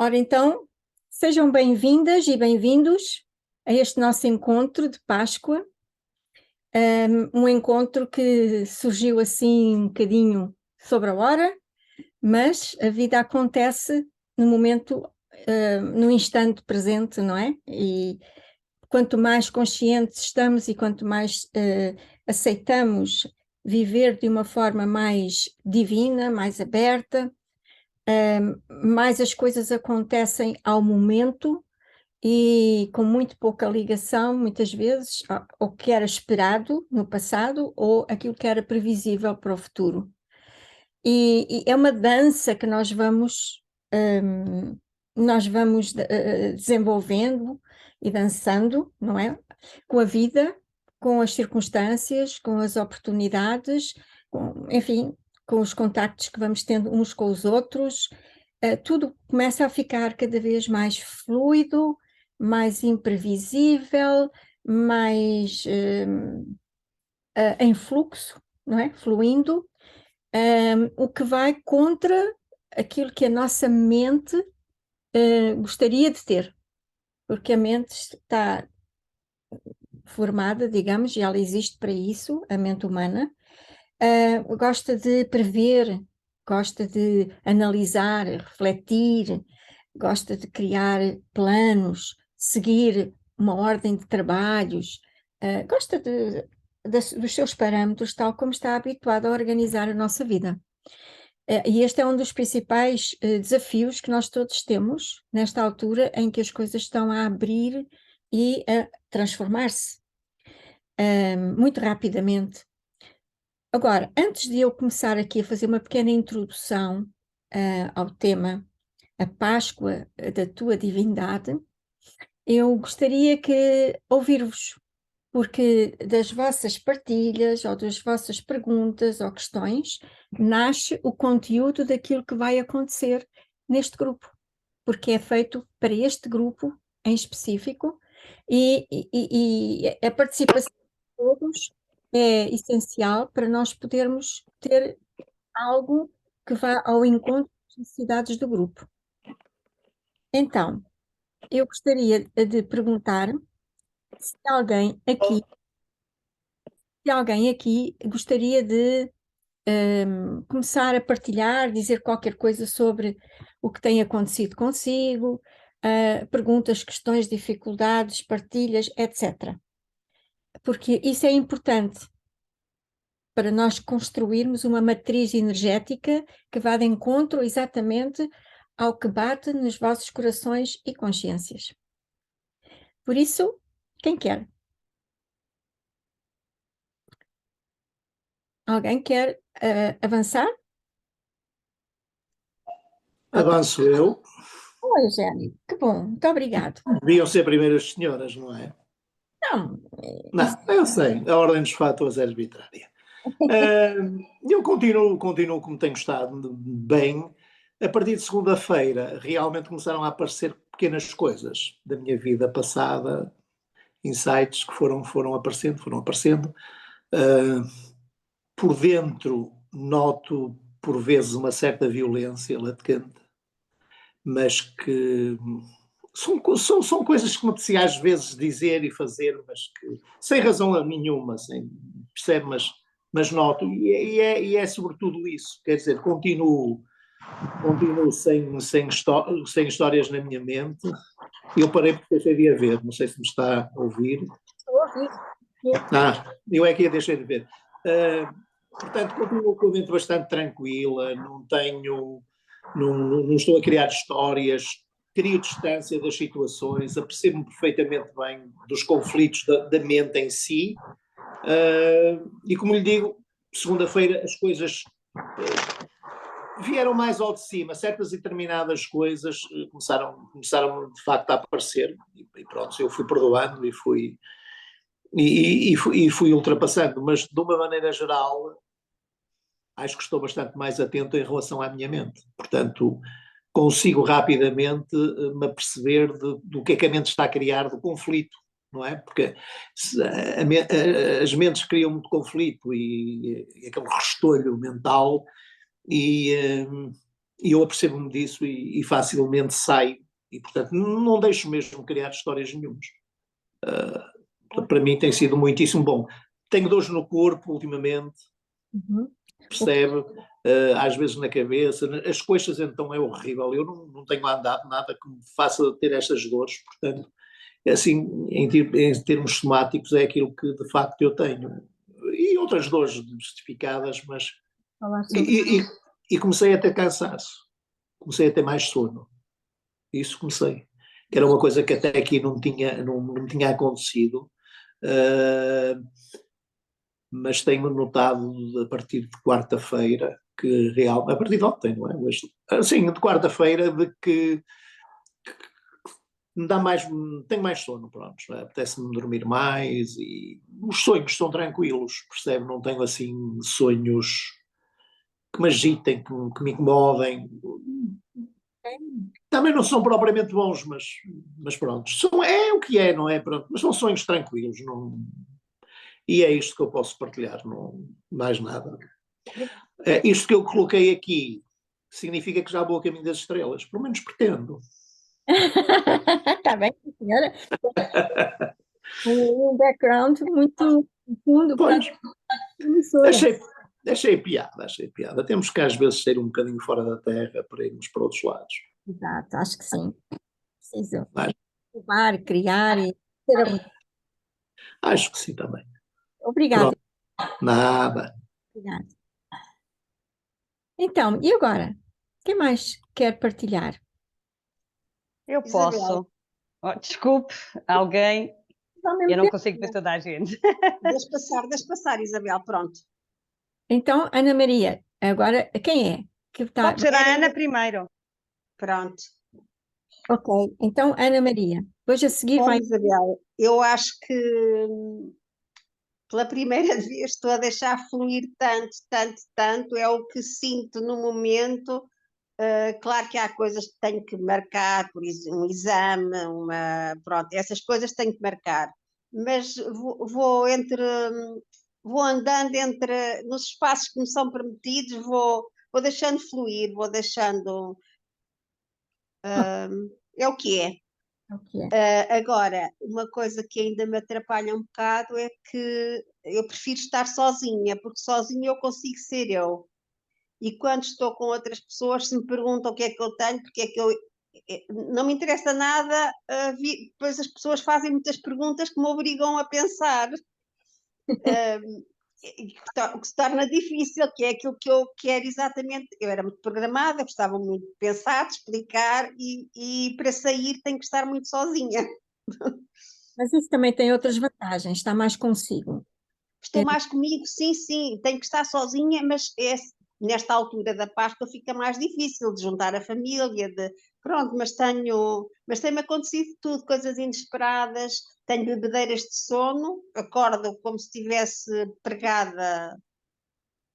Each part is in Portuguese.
Ora, então, sejam bem-vindas e bem-vindos a este nosso encontro de Páscoa, um encontro que surgiu assim um bocadinho sobre a hora, mas a vida acontece no momento, no instante presente, não é? E quanto mais conscientes estamos e quanto mais aceitamos viver de uma forma mais divina, mais aberta, mais as coisas acontecem ao momento e com muito pouca ligação, muitas vezes, ao que era esperado no passado ou aquilo que era previsível para o futuro. E é uma dança que nós vamos desenvolvendo e dançando, não é? Com a vida, com as circunstâncias, com as oportunidades, enfim, com os contactos que vamos tendo uns com os outros. Tudo começa a ficar cada vez mais fluido, mais imprevisível, mais em fluxo, não é? Fluindo, o que vai contra aquilo que a nossa mente gostaria de ter, porque a mente está formada, digamos, e ela existe para isso, a mente humana, gosta de prever, gosta de analisar, refletir, gosta de criar planos, seguir uma ordem de trabalhos, gosta dos seus parâmetros, tal como está habituado a organizar a nossa vida. E este é um dos principais desafios que nós todos temos nesta altura em que as coisas estão a abrir e a transformar-se muito rapidamente. Agora, antes de eu começar aqui a fazer uma pequena introdução ao tema, a Páscoa da tua divindade, eu gostaria que ouvir-vos, porque das vossas partilhas ou das vossas perguntas ou questões nasce o conteúdo daquilo que vai acontecer neste grupo, porque é feito para este grupo em específico e a participação de todos é essencial para nós podermos ter algo que vá ao encontro das necessidades do grupo. Então, eu gostaria de perguntar se alguém aqui gostaria de começar a partilhar, dizer qualquer coisa sobre o que tem acontecido consigo, perguntas, questões, dificuldades, partilhas, etc. Porque isso é importante para nós construirmos uma matriz energética que vá de encontro exatamente ao que bate nos vossos corações e consciências. Por isso, quem quer? Alguém quer avançar? Avanço eu. Oi, Eugénio, que bom, muito obrigado. Deviam ser primeiras senhoras, não é? Não, isso. Não, eu sei, a ordem dos fatores é arbitrária. Eu continuo como tenho estado bem. A partir de segunda-feira, realmente começaram a aparecer pequenas coisas da minha vida passada, insights que foram aparecendo. Por dentro, noto por vezes uma certa violência latente, mas que são coisas que me apetecia às vezes dizer e fazer, mas que sem razão nenhuma, percebe? Mas noto, e é sobretudo isso, quer dizer, continuo sem histórias na minha mente. Eu parei porque deixei de a ver, não sei se me está a ouvir. Estou a ouvir. Eu é que a deixei de ver. Portanto, continuo com a mente bastante tranquila, não estou a criar histórias, crio distância das situações, apercebo-me perfeitamente bem dos conflitos da mente em si, e como lhe digo, segunda-feira as coisas vieram mais ao de cima, certas e determinadas coisas começaram de facto a aparecer, e pronto, eu fui perdoando e fui ultrapassando, mas de uma maneira geral acho que estou bastante mais atento em relação à minha mente. Portanto, consigo rapidamente me aperceber do que é que a mente está a criar, do conflito, não é? Porque as mentes criam muito conflito e aquele restolho mental e E eu apercebo-me disso e facilmente saio. E, portanto, não deixo mesmo criar histórias nenhumas. Para mim tem sido muitíssimo bom. Tenho dores no corpo ultimamente, Uhum. percebe? Às vezes na cabeça. As coxas então é horrível. Eu não tenho andado nada que me faça ter estas dores, portanto, assim, em termos somáticos é aquilo que de facto eu tenho. E outras dores justificadas, mas... Falar sobre. E comecei a ter cansaço, comecei a ter mais sono. Isso comecei. Que era uma coisa que até aqui não me tinha acontecido. Uh, mas tenho notado a partir de quarta-feira que a partir de ontem, não é? Mas, sim, de quarta-feira de que me dá mais, tenho mais sono, pronto, é? Apetece-me dormir mais e os sonhos são tranquilos, percebe? Não tenho assim sonhos que me agitem, que me incomodem. Também não são propriamente bons, mas pronto, é o que é, não é? Pronto, mas são sonhos tranquilos, não, e é isto que eu posso partilhar, não mais nada. Isto que eu coloquei aqui significa que já vou a caminho das estrelas, pelo menos pretendo. Está bem, senhora. Um background muito profundo para Pois, a emissora. achei piada. Temos que às vezes sair um bocadinho fora da terra para irmos para outros lados. Exato, acho que sim. Preciso Mas, inovar, criar e ter a vontade. acho que sim também. Obrigada, Pronto, nada. obrigada. Então, e agora? Quem mais quer partilhar? Eu Isabel, posso. Oh, desculpe, alguém. Ao mesmo Eu não tempo. consigo ver toda a gente. deixa passar, Isabel, pronto. Então, Ana Maria, agora quem é que está? Pode ser a Ana primeiro. Pronto. Ok, então Ana Maria. Depois a seguir Olha, vai. Isabel, eu acho que pela primeira vez estou a deixar fluir tanto, tanto, tanto, é o que sinto no momento. Claro que há coisas que tenho que marcar, por um exame, pronto, essas coisas tenho que marcar, mas vou andando nos espaços que me são permitidos, vou deixando fluir, vou deixando, é o que é. Ok. Agora, uma coisa que ainda me atrapalha um bocado é que eu prefiro estar sozinha, porque sozinha eu consigo ser eu. E quando estou com outras pessoas, se me perguntam o que é que eu tenho, porque é que eu. Não me interessa nada, depois as pessoas fazem muitas perguntas que me obrigam a pensar, o que se torna difícil, que é aquilo que eu quero exatamente. Eu era muito programada, gostava muito de pensar, de explicar, e para sair tenho que estar muito sozinha. Mas isso também tem outras vantagens, está mais consigo. Estou mais comigo, sim, sim, tenho que estar sozinha, mas nesta altura da Páscoa fica mais difícil de juntar a família, pronto, mas tem-me acontecido tudo, coisas inesperadas, tenho bebedeiras de sono, acordo como se estivesse pregada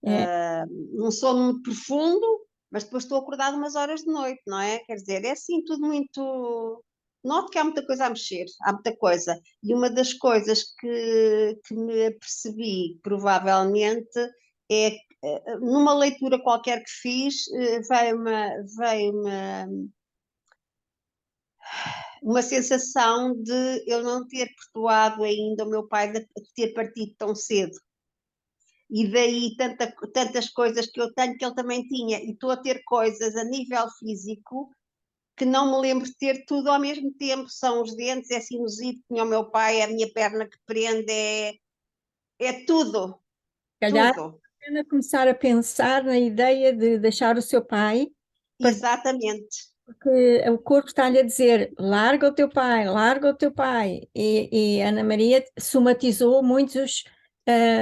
É, num sono muito profundo, mas depois estou acordada umas horas de noite, não é? Quer dizer, é assim tudo muito. Noto que há muita coisa a mexer, há muita coisa. E uma das coisas que me apercebi, provavelmente, é que, numa leitura qualquer que fiz, veio uma sensação de eu não ter perdoado ainda o meu pai de ter partido tão cedo. E daí tantas coisas que eu tenho que ele também tinha, e estou a ter coisas a nível físico que não me lembro de ter tudo ao mesmo tempo. São os dentes, é sinusite, tinha o meu pai, é a minha perna que prende, é tudo, se calhar, tudo. é pena começar a pensar na ideia de deixar o seu pai, Exatamente. porque o corpo está-lhe a dizer: larga o teu pai, larga o teu pai. E Ana Maria somatizou muitos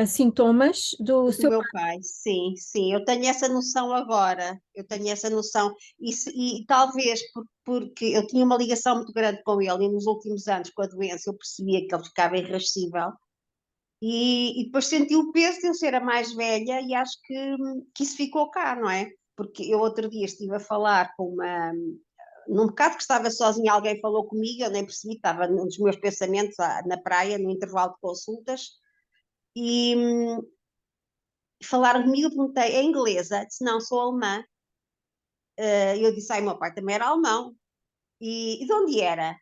sintomas do Do seu meu pai. pai, sim, sim, eu tenho essa noção agora, eu tenho essa noção, e talvez porque eu tinha uma ligação muito grande com ele, e nos últimos anos, com a doença, eu percebia que ele ficava irrascível, e depois senti o peso de eu ser a mais velha, e acho que isso ficou cá, não é? Porque eu outro dia estive a falar num bocado que estava sozinha, alguém falou comigo, eu nem percebi, estava nos meus pensamentos na praia, no intervalo de consultas, e falaram comigo, eu perguntei, é inglesa? Disse, não, sou alemã. Eu disse, ai, meu pai também era alemão. E de onde era?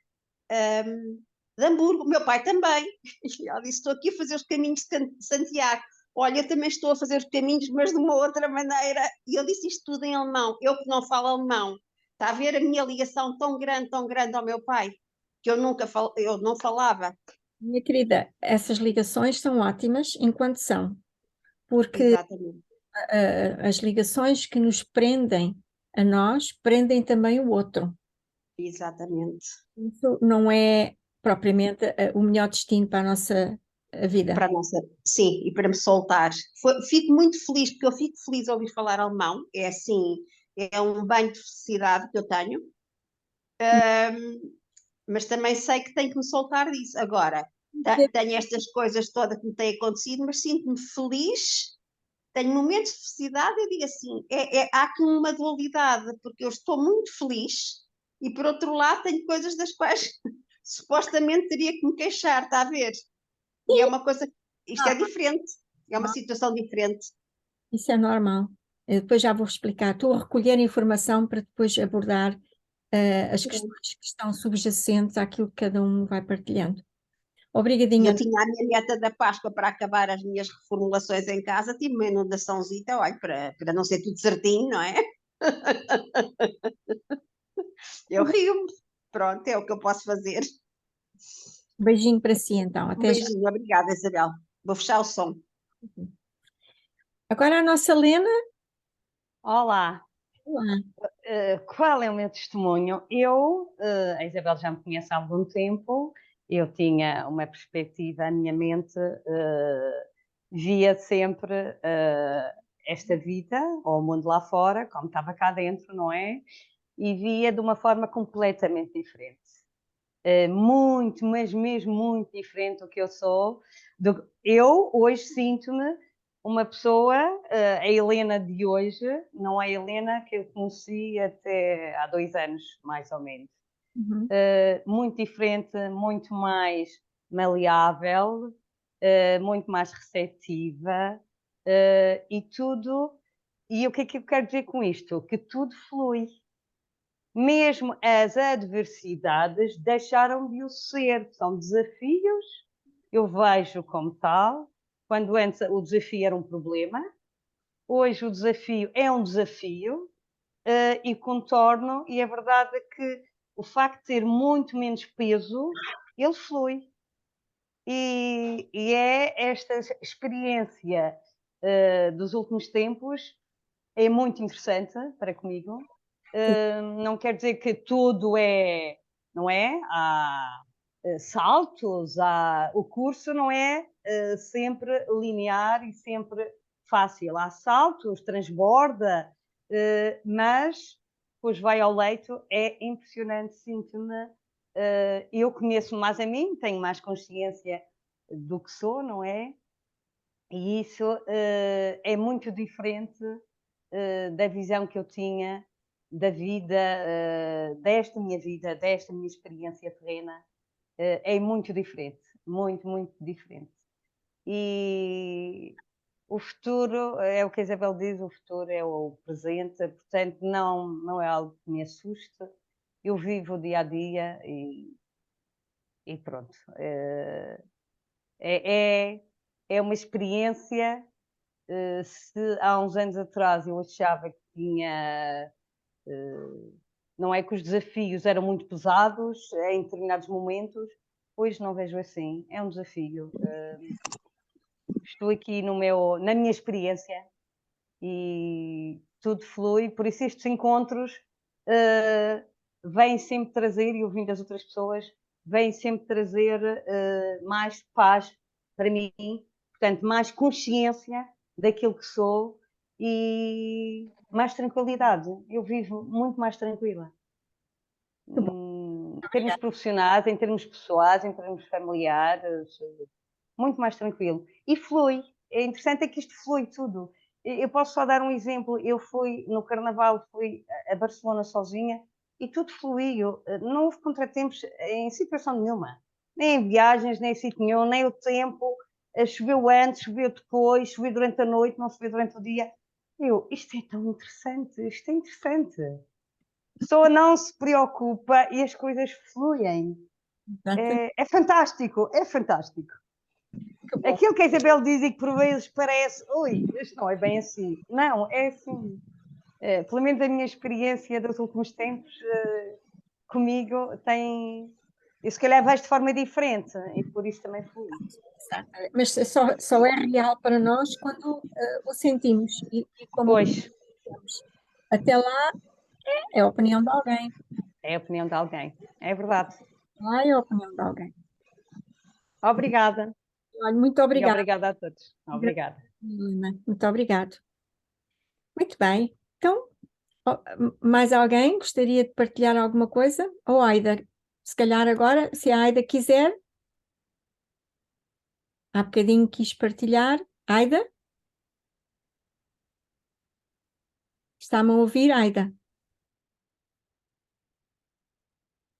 De Hamburgo, meu pai também. E ela disse, estou aqui a fazer os caminhos de Santiago. Olha, eu também estou a fazer os caminhos, mas de uma outra maneira. E eu disse isto tudo em alemão. Eu que não falo alemão. Está a ver a minha ligação tão grande ao meu pai, que eu não falava. Minha querida, essas ligações são ótimas enquanto são, porque Exatamente. as ligações que nos prendem a nós prendem também o outro. Exatamente. Isso não é propriamente o melhor destino para a nossa vida. Para a nossa, sim, e para me soltar. Fico muito feliz, porque eu fico feliz a ouvir falar alemão. É assim, é um banho de felicidade que eu tenho. Mas também sei que tenho que me soltar disso. Agora, tenho estas coisas todas que me têm acontecido, mas sinto-me feliz, tenho momentos de felicidade e digo assim, há aqui uma dualidade, porque eu estou muito feliz e por outro lado tenho coisas das quais supostamente teria que me queixar, está a ver? E é uma coisa, isto é diferente, é uma situação diferente. Isso é normal. Eu depois já vou explicar. Estou a recolher informação para depois abordar as questões que estão subjacentes àquilo que cada um vai partilhando. E Obrigadinha. eu tinha a minha meta da Páscoa para acabar as minhas reformulações em casa, tive uma inundaçãozita, olha, para não ser tudo certinho, não é? Eu rio-me. Pronto, é o que eu posso fazer. Um beijinho para si, então. Um Até já. beijinho, obrigada, Isabel. Vou fechar o som. Agora a nossa Lena. Olá, Olá. qual é o meu testemunho? A Isabel já me conhece há algum tempo, eu tinha uma perspectiva, a minha mente via sempre esta vida, ou o mundo lá fora, como estava cá dentro, não é? E via de uma forma completamente diferente. Muito, mas mesmo muito diferente do que eu sou. Eu hoje sinto-me uma pessoa, a Helena de hoje, não é a Helena que eu conheci até há 2 anos, mais ou menos. Uhum. Muito diferente, muito mais maleável, muito mais receptiva, e tudo. E o que é que eu quero dizer com isto? Que tudo flui. Mesmo as adversidades deixaram de o ser, são desafios, eu vejo como tal, quando antes o desafio era um problema, hoje o desafio é um desafio, e contorno, e a verdade é que o facto de ter muito menos peso, ele flui. E é esta experiência dos últimos tempos, é muito interessante para comigo. Não quer dizer que tudo é, não é? Há saltos, o curso não é sempre linear e sempre fácil. Há saltos, transborda, mas depois vai ao leito, é impressionante, sinto-me. Eu conheço mais a mim, tenho mais consciência do que sou, não é? E isso é muito diferente da visão que eu tinha da vida, desta minha experiência terrena, é muito diferente, muito, muito diferente. E o futuro, é o que a Isabel diz, o futuro é o presente, portanto não é algo que me assuste, eu vivo o dia a dia e pronto. É uma experiência. Se há uns anos atrás eu achava que tinha, não é que os desafios eram muito pesados em determinados momentos, hoje não vejo assim, é um desafio. Estou aqui na minha experiência e tudo flui, por isso estes encontros vêm sempre trazer, e ouvindo as outras pessoas, vêm sempre trazer mais paz para mim, portanto, mais consciência daquilo que sou e mais tranquilidade. Eu vivo muito mais tranquila. Em termos profissionais, em termos pessoais, em termos familiares, muito mais tranquilo. E flui. É interessante é que isto flui tudo. Eu posso só dar um exemplo. Eu fui no Carnaval, fui a Barcelona sozinha e tudo fluiu. Não houve contratempos em situação nenhuma. Nem em viagens, nem em sítio nenhum, nem o tempo. Choveu antes, choveu depois, choveu durante a noite, não choveu durante o dia. Isto é tão interessante, isto é interessante. A pessoa não se preocupa e as coisas fluem. É fantástico, é fantástico. Aquilo que a Isabel diz e que por vezes parece, ui, isto não é bem assim. Não, é assim. Pelo menos a minha experiência dos últimos tempos comigo tem. Eu se calhar vejo de forma diferente e por isso também flui. Mas só é real para nós quando o sentimos e como Pois, temos. Até lá é a opinião de alguém. é a opinião de alguém. É verdade. Lá é a opinião de alguém. Obrigada. Olha, muito E obrigada, obrigada a todos. Obrigada. Helena. Muito obrigado. Muito bem. Então, mais alguém gostaria de partilhar alguma coisa? Ou Aida, se calhar agora, se a Aida quiser, há bocadinho quis partilhar. Aida? Está-me a ouvir, Aida?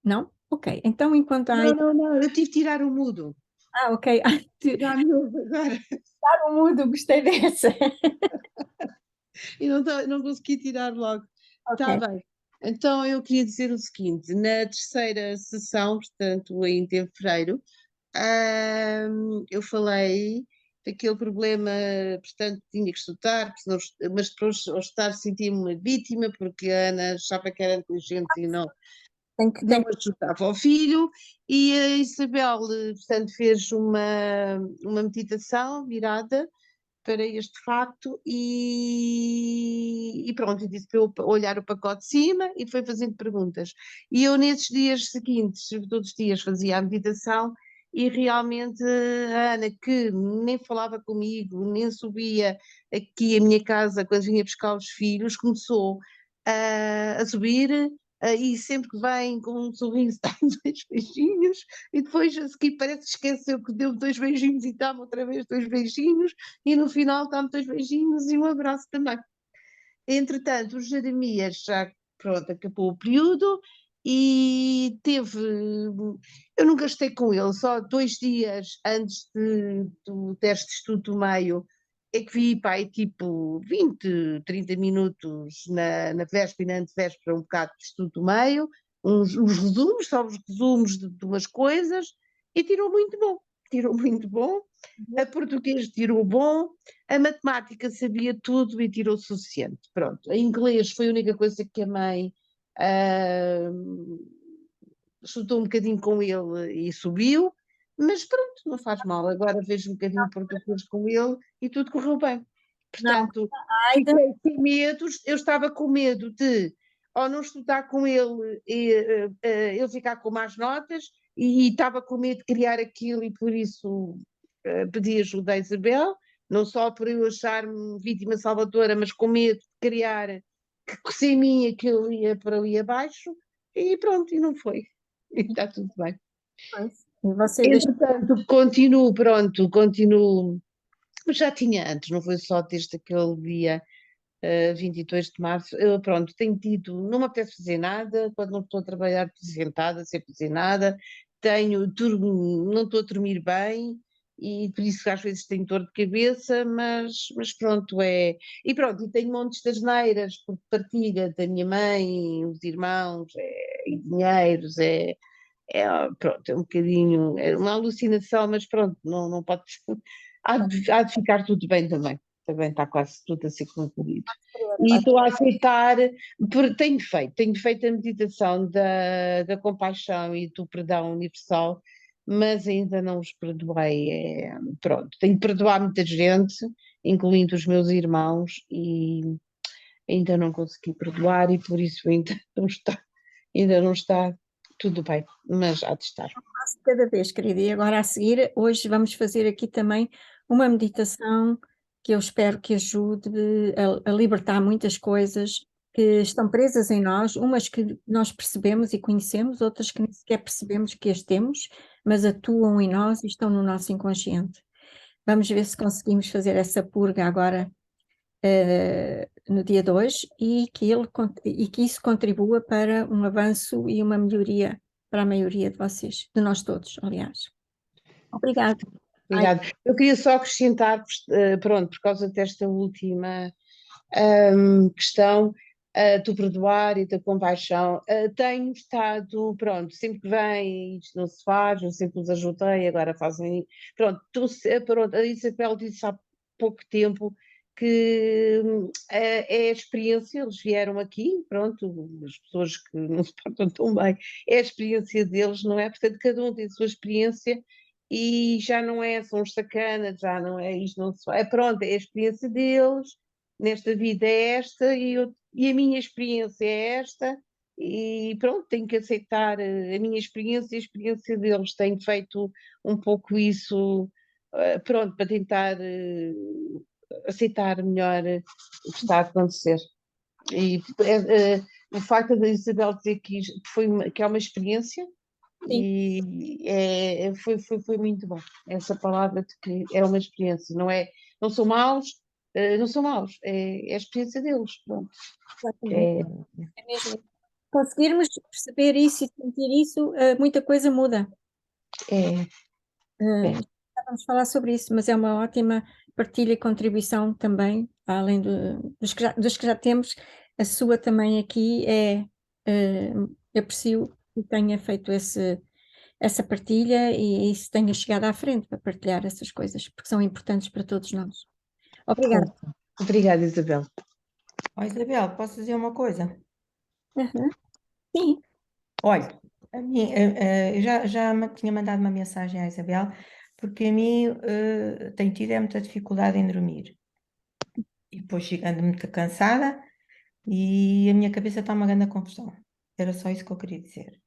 Não? Ok. Então, enquanto a Aida... Não, eu tive de tirar o mudo. Ah, ok. Já me ouve agora. Está no mudo, gostei dessa. E não consegui tirar logo. Está Ok. bem. Então eu queria dizer o seguinte: na terceira sessão, portanto, em fevereiro, eu falei daquele problema, portanto, tinha que estudar, mas depois ao estudar sentia-me uma vítima, porque a Ana achava que era inteligente e não Tem ajudava ao filho, e a Isabel, portanto, fez uma meditação virada para este facto e pronto, e disse para eu olhar o pacote de cima e foi fazendo perguntas. E eu nesses dias seguintes, todos os dias fazia a meditação e realmente a Ana, que nem falava comigo, nem subia aqui à minha casa quando vinha buscar os filhos, começou a subir e sempre que vem com um sorriso dá-me dois beijinhos e depois a seguir parece que esqueceu que deu dois beijinhos e dá-me outra vez dois beijinhos e no final dá-me dois beijinhos e um abraço também. Entretanto, o Jeremias já, pronto, acabou o período e teve, eu não gastei com ele, só 2 dias antes do teste de estudo do meio é que vi, pai, tipo 20, 30 minutos na véspera e na antevéspera, um bocado de estudo do meio, uns resumos, só os resumos de umas coisas, e tirou muito bom, a português tirou bom, a matemática sabia tudo e tirou o suficiente, pronto. A inglês foi a única coisa que a mãe estudou um bocadinho com ele e subiu, mas pronto, não faz mal. Agora vejo um bocadinho português com ele e tudo correu bem. Portanto, Aida, fiquei sem medos, eu estava com medo de, ao não estudar com ele, ele ficar com más notas, e estava com medo de criar aquilo e por isso pedi ajuda à Isabel, não só por eu achar-me vítima salvadora, mas com medo de criar que sem mim aquilo ia para ali abaixo, e pronto, e não foi. E está tudo bem. e você deixa... Entretanto, continuo, já tinha antes, não foi só desde aquele dia 22 de março, pronto, tenho tido, não me apetece fazer nada, quando não estou a trabalhar sentada, sem fazer nada, não estou a dormir bem, e por isso às vezes tenho dor de cabeça, mas pronto, e pronto, e tenho montes de asneiras por partilha da minha mãe, os irmãos, e dinheiros, pronto, é um bocadinho, é uma alucinação, mas pronto, não pode, há de ficar tudo bem também. Também está quase tudo a ser concluído. E estou a aceitar, tenho feito a meditação da compaixão e do perdão universal, mas ainda não os perdoei. Pronto, tenho de perdoar muita gente, incluindo os meus irmãos, e ainda não consegui perdoar e por isso ainda não está tudo bem, mas há de estar. passo de cada vez, querida. E agora a seguir, hoje vamos fazer aqui também uma meditação que eu espero que ajude a libertar muitas coisas que estão presas em nós, umas que nós percebemos e conhecemos, outras que nem sequer percebemos que as temos, mas atuam em nós e estão no nosso inconsciente. Vamos ver se conseguimos fazer essa purga agora, no dia 2, e que isso contribua para um avanço e uma melhoria para a maioria de vocês, de nós todos, aliás. Obrigada. Obrigada. Eu queria só acrescentar, pronto, por causa desta última questão do perdoar e da compaixão. Tenho estado, pronto, sempre que vem, isto não se faz, eu sempre os ajudei, agora fazem. Pronto, pronto, a Isabel disse há pouco tempo que é a experiência, eles vieram aqui, pronto, as pessoas que não se portam tão bem, é a experiência deles, não é? Portanto, cada um tem a sua experiência e já não é, são os sacanas, já não é isto, não se faz. Pronto, é a experiência deles, nesta vida é esta e a minha experiência é esta, e pronto, tenho que aceitar a minha experiência e a experiência deles. Tenho feito um pouco isso, pronto, para tentar aceitar melhor o que está a acontecer. E o facto da Isabel dizer que, que é uma experiência, Sim, e foi muito bom. Essa palavra de que é uma experiência, não são maus, não são maus, é a experiência deles, pronto. exatamente. É, É mesmo. Conseguirmos perceber isso e sentir isso, muita coisa muda. é, é. Já vamos falar sobre isso, mas é uma ótima partilha e contribuição também, além dos que já temos, a sua também aqui eu aprecio que tenha feito essa partilha e se tenha chegado à frente para partilhar essas coisas, porque são importantes para todos nós. Obrigada. Obrigada, Isabel. Ó, Isabel, posso dizer uma coisa? Uhum. Sim, Olha, eu já tinha mandado uma mensagem à Isabel, porque a mim tenho tido muita dificuldade em dormir. E depois ando muito cansada e a minha cabeça está uma grande confusão. Era só isso que eu queria dizer.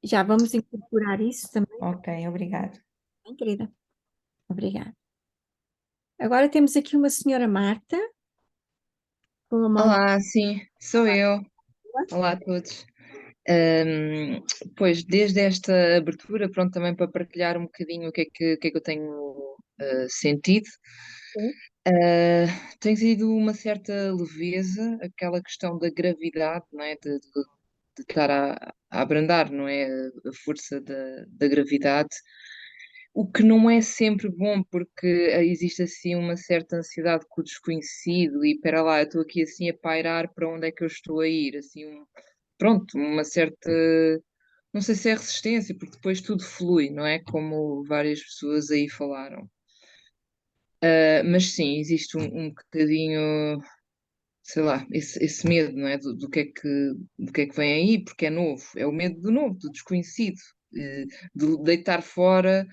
já vamos incorporar isso também, Ok, obrigado. querida. Obrigada. Agora temos aqui uma senhora Marta, com a mão. Olá, sim, sou eu. Olá a todos. Ahm, Pois, desde esta abertura, pronto, também para partilhar um bocadinho o que é que eu tenho sentido. Sim. Tem sido uma certa leveza, aquela questão da gravidade, não é? De estar a abrandar, não é? A força da gravidade. O que não é sempre bom, porque existe assim uma certa ansiedade com o desconhecido e espera lá, eu estou aqui assim a pairar para onde é que eu estou a ir, assim, pronto, uma certa, não sei se é resistência, porque depois tudo flui, não é? Como várias pessoas aí falaram. Mas sim, existe um bocadinho, sei lá, esse medo, não é? Do que é que vem aí, porque é novo, é o medo do novo, do desconhecido, de deitar fora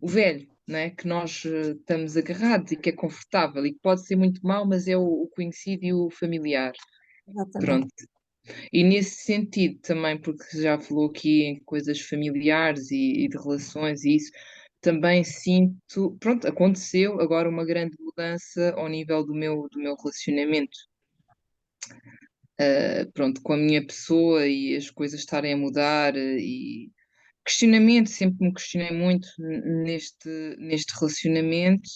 o velho, não é? Que nós estamos agarrados e que é confortável e que pode ser muito mau, mas é o conhecido e o familiar. Exatamente. Pronto. E nesse sentido também, porque já falou aqui em coisas familiares e de relações e isso, também sinto, pronto, aconteceu agora uma grande mudança ao nível do meu relacionamento. Pronto, com a minha pessoa e as coisas estarem a mudar e questionamento, sempre me questionei muito neste relacionamento,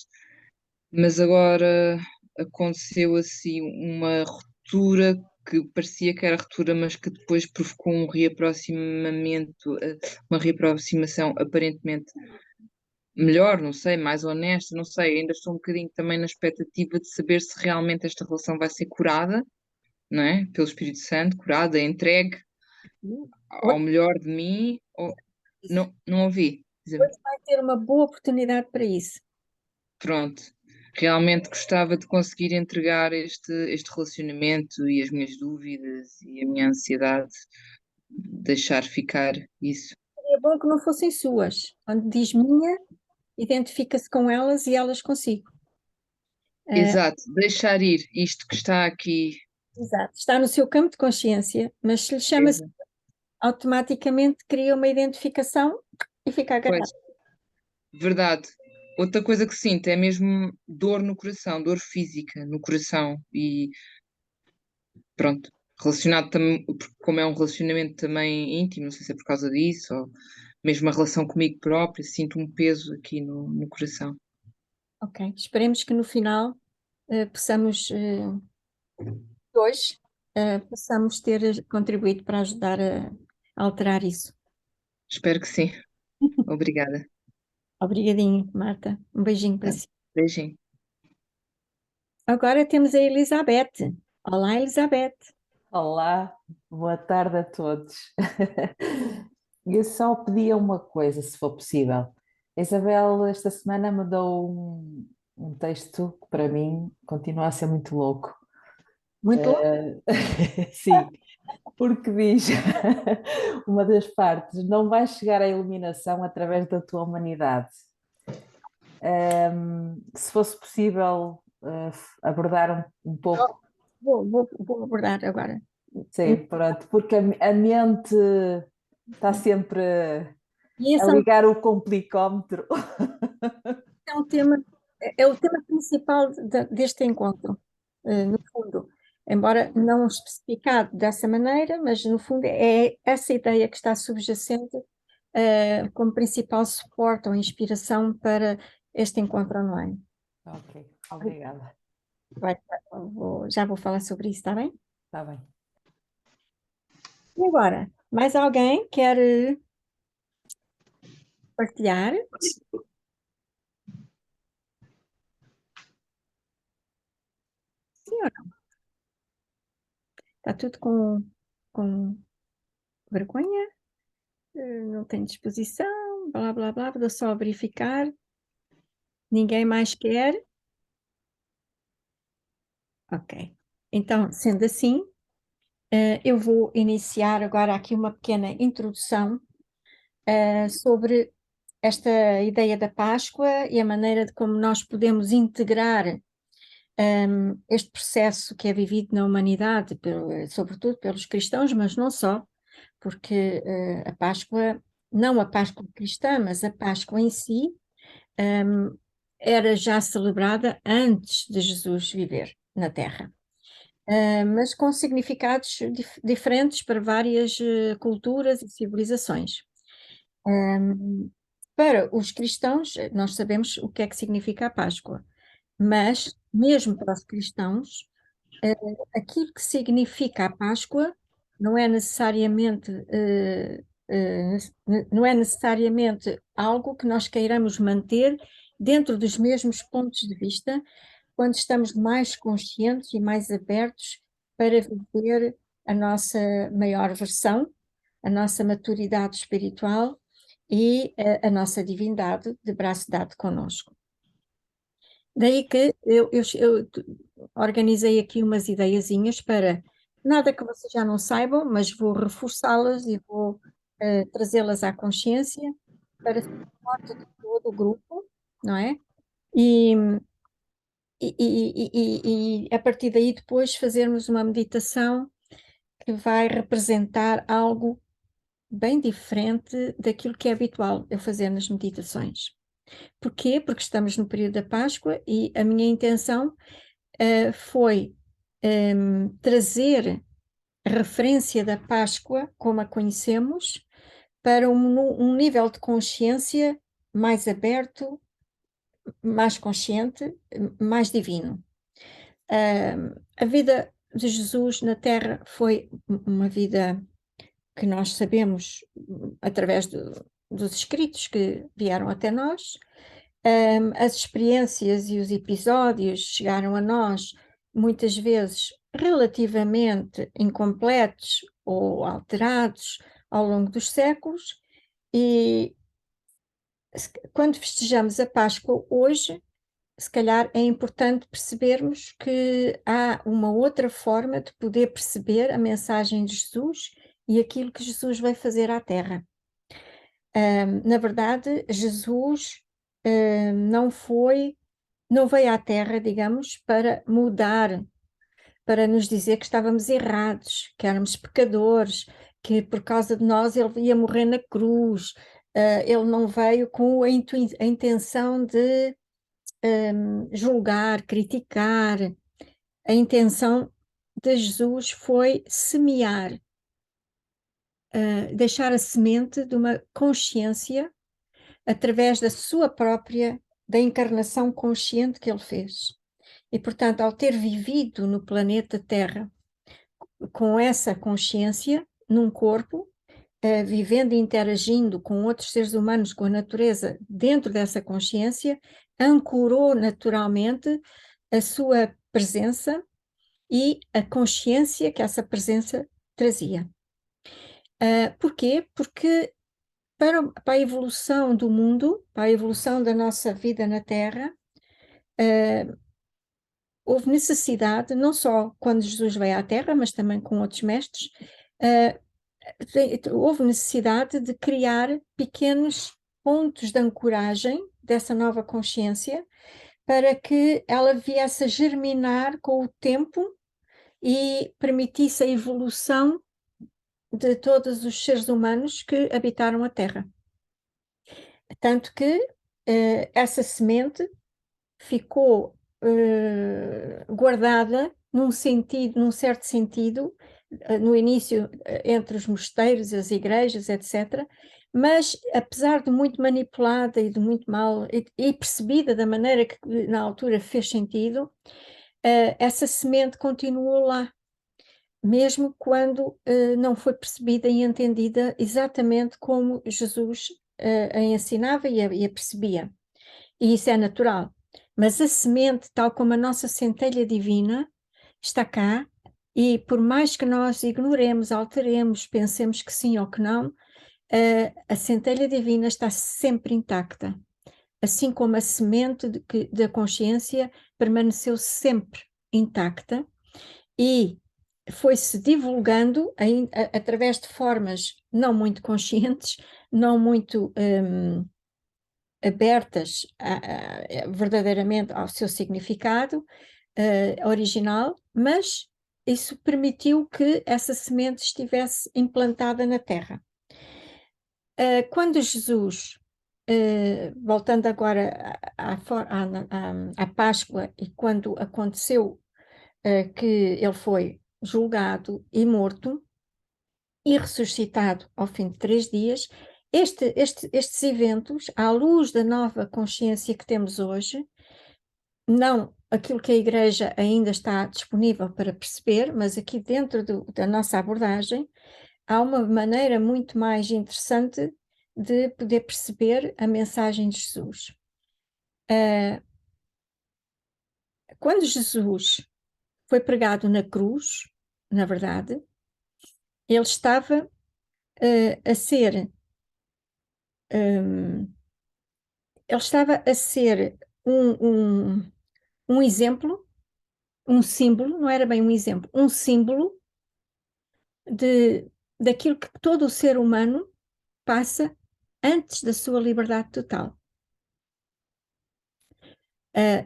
mas agora aconteceu assim uma ruptura que parecia que era ruptura, mas que depois provocou um reaproximamento, uma reaproximação aparentemente melhor, não sei, mais honesta, não sei, ainda estou um bocadinho também na expectativa de saber se realmente esta relação vai ser curada, não é? Pelo Espírito Santo, curada, entregue ao melhor de mim, ou não ouvi. Hoje vai ter uma boa oportunidade para isso. Pronto, realmente gostava de conseguir entregar este relacionamento e as minhas dúvidas e a minha ansiedade, deixar ficar isso. Seria bom que não fossem suas. Quando diz minha, identifica-se com elas e elas consigo. Exato, deixar ir isto que está aqui. Exato. Está no seu campo de consciência, mas se lhe chama-se, Exato. automaticamente cria uma identificação e fica Pois, agarrado. verdade. Outra coisa que sinto é mesmo dor no coração, dor física no coração e pronto. Relacionado também, porque como é um relacionamento também íntimo, não sei se é por causa disso, ou mesmo a relação comigo própria, sinto um peso aqui no coração. Ok. Esperemos que no final possamos, hoje, possamos ter contribuído para ajudar a alterar isso. Espero que sim. Obrigada. Obrigadinho, Marta. Um beijinho para si. Beijinho. agora temos a Elizabeth. Olá, Elizabeth. Olá, boa tarde a todos. Eu só pedia uma coisa, se for possível. A Isabel, esta semana, mandou um texto que para mim continua a ser muito louco. Muito louco. Sim, porque diz uma das partes: não vais chegar à iluminação através da tua humanidade. Se fosse possível, abordar um pouco. Vou abordar agora. Sim, pronto, porque a mente está sempre E a esse ligar o complicómetro. é é o tema principal deste encontro, no fundo. Embora não especificado dessa maneira, mas no fundo é essa ideia que está subjacente, como principal suporte ou inspiração para este encontro online. Ok, obrigada. Já vou falar sobre isso, está bem? Está bem. E agora, mais alguém quer partilhar? Sim ou não? Está tudo com vergonha? Não tem disposição? Blá, blá, blá. Vou só verificar. Ninguém mais quer? Ok. Então, sendo assim, eu vou iniciar agora aqui uma pequena introdução sobre esta ideia da Páscoa e a maneira de como nós podemos integrar este processo que é vivido na humanidade, sobretudo pelos cristãos, mas não só, porque a Páscoa, não a Páscoa cristã, mas a Páscoa em si, era já celebrada antes de Jesus viver na Terra. Mas com significados diferentes para várias culturas e civilizações. Para os cristãos, nós sabemos o que é que significa a Páscoa, mas mesmo para os cristãos, aquilo que significa a Páscoa não é necessariamente, não é necessariamente algo que nós queiramos manter dentro dos mesmos pontos de vista, quando estamos mais conscientes e mais abertos para viver a nossa maior versão, a nossa maturidade espiritual e a nossa divindade de braço dado conosco. Daí que eu organizei aqui umas ideiazinhas para, nada que vocês já não saibam, mas vou reforçá-las e vou trazê-las à consciência para suporte de todo o grupo, não é? E a partir daí depois fazermos uma meditação que vai representar algo bem diferente daquilo que é habitual eu fazer nas meditações. Porquê? Porque estamos no período da Páscoa e a minha intenção foi trazer a referência da Páscoa, como a conhecemos, para um nível de consciência mais aberto, mais consciente, mais divino. A vida de Jesus na Terra foi uma vida que nós sabemos através dos escritos que vieram até nós. As experiências e os episódios chegaram a nós muitas vezes relativamente incompletos ou alterados ao longo dos séculos, e quando festejamos a Páscoa hoje, se calhar é importante percebermos que há uma outra forma de poder perceber a mensagem de Jesus e aquilo que Jesus vai fazer à Terra. Na verdade, Jesus não veio à Terra, digamos, para mudar, para nos dizer que estávamos errados, que éramos pecadores, que por causa de nós ele ia morrer na cruz. Ele não veio com a intenção de julgar, criticar. A intenção de Jesus foi semear, deixar a semente de uma consciência através da encarnação consciente que ele fez. E, portanto, ao ter vivido no planeta Terra com essa consciência, num corpo, vivendo e interagindo com outros seres humanos, com a natureza, dentro dessa consciência, ancorou naturalmente a sua presença e a consciência que essa presença trazia. Porquê? Porque para a evolução do mundo, para a evolução da nossa vida na Terra, houve necessidade, não só quando Jesus veio à Terra, mas também com outros mestres, houve necessidade de criar pequenos pontos de ancoragem dessa nova consciência para que ela viesse a germinar com o tempo e permitisse a evolução de todos os seres humanos que habitaram a Terra. Tanto que essa semente ficou guardada num certo sentido, no início entre os mosteiros, as igrejas, etc. Mas, apesar de muito manipulada e de muito mal, e percebida da maneira que na altura fez sentido, essa semente continuou lá, mesmo quando não foi percebida e entendida exatamente como Jesus a ensinava e a percebia. E isso é natural. Mas a semente, tal como a nossa centelha divina, está cá, e por mais que nós ignoremos, alteremos, pensemos que sim ou que não, a centelha divina está sempre intacta. Assim como a semente da consciência permaneceu sempre intacta e foi-se divulgando através de formas não muito conscientes, não muito abertas verdadeiramente ao seu significado original, mas isso permitiu que essa semente estivesse implantada na terra. Quando Jesus, voltando agora à Páscoa, e quando aconteceu que ele foi julgado e morto e ressuscitado ao fim de 3 dias, estes eventos, à luz da nova consciência que temos hoje, não aquilo que a Igreja ainda está disponível para perceber, mas aqui dentro da nossa abordagem, há uma maneira muito mais interessante de poder perceber a mensagem de Jesus. Quando Jesus foi pregado na cruz, na verdade, ele estava a ser um exemplo, um símbolo, não era bem um exemplo, um símbolo daquilo que todo o ser humano passa antes da sua liberdade total.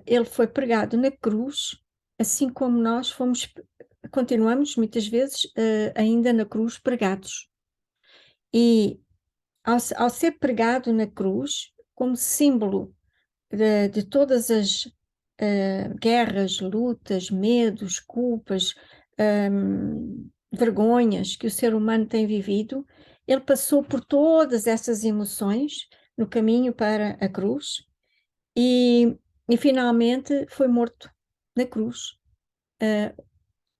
Ele foi pregado na cruz, assim como nós continuamos muitas vezes ainda na cruz pregados. E ao ser pregado na cruz, como símbolo de todas as guerras, lutas, medos, culpas, vergonhas que o ser humano tem vivido, ele passou por todas essas emoções no caminho para a cruz e finalmente foi morto na cruz.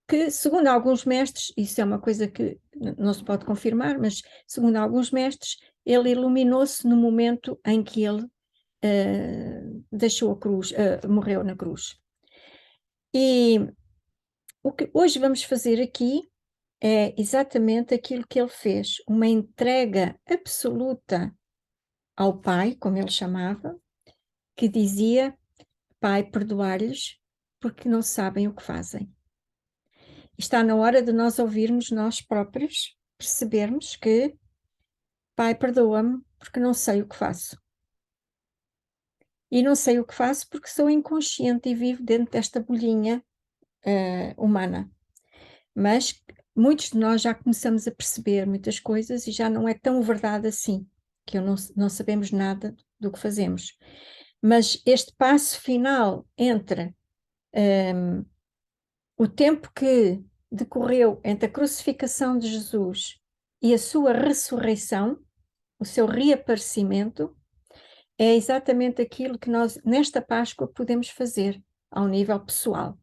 Que, segundo alguns mestres, isso é uma coisa que não se pode confirmar, mas segundo alguns mestres, ele iluminou-se no momento em que ele deixou a cruz, morreu na cruz. E o que hoje vamos fazer aqui é exatamente aquilo que ele fez, uma entrega absoluta ao Pai, como ele chamava, que dizia: Pai, perdoar-lhes, porque não sabem o que fazem. Está na hora de nós ouvirmos nós próprios, percebermos que Pai, perdoa-me, porque não sei o que faço. E não sei o que faço porque sou inconsciente e vivo dentro desta bolhinha humana. Mas muitos de nós já começamos a perceber muitas coisas e já não é tão verdade assim, que não sabemos nada do que fazemos. Mas este passo final entre o tempo que decorreu entre a crucificação de Jesus e a sua ressurreição, o seu reaparecimento, é exatamente aquilo que nós, nesta Páscoa, podemos fazer ao nível pessoal,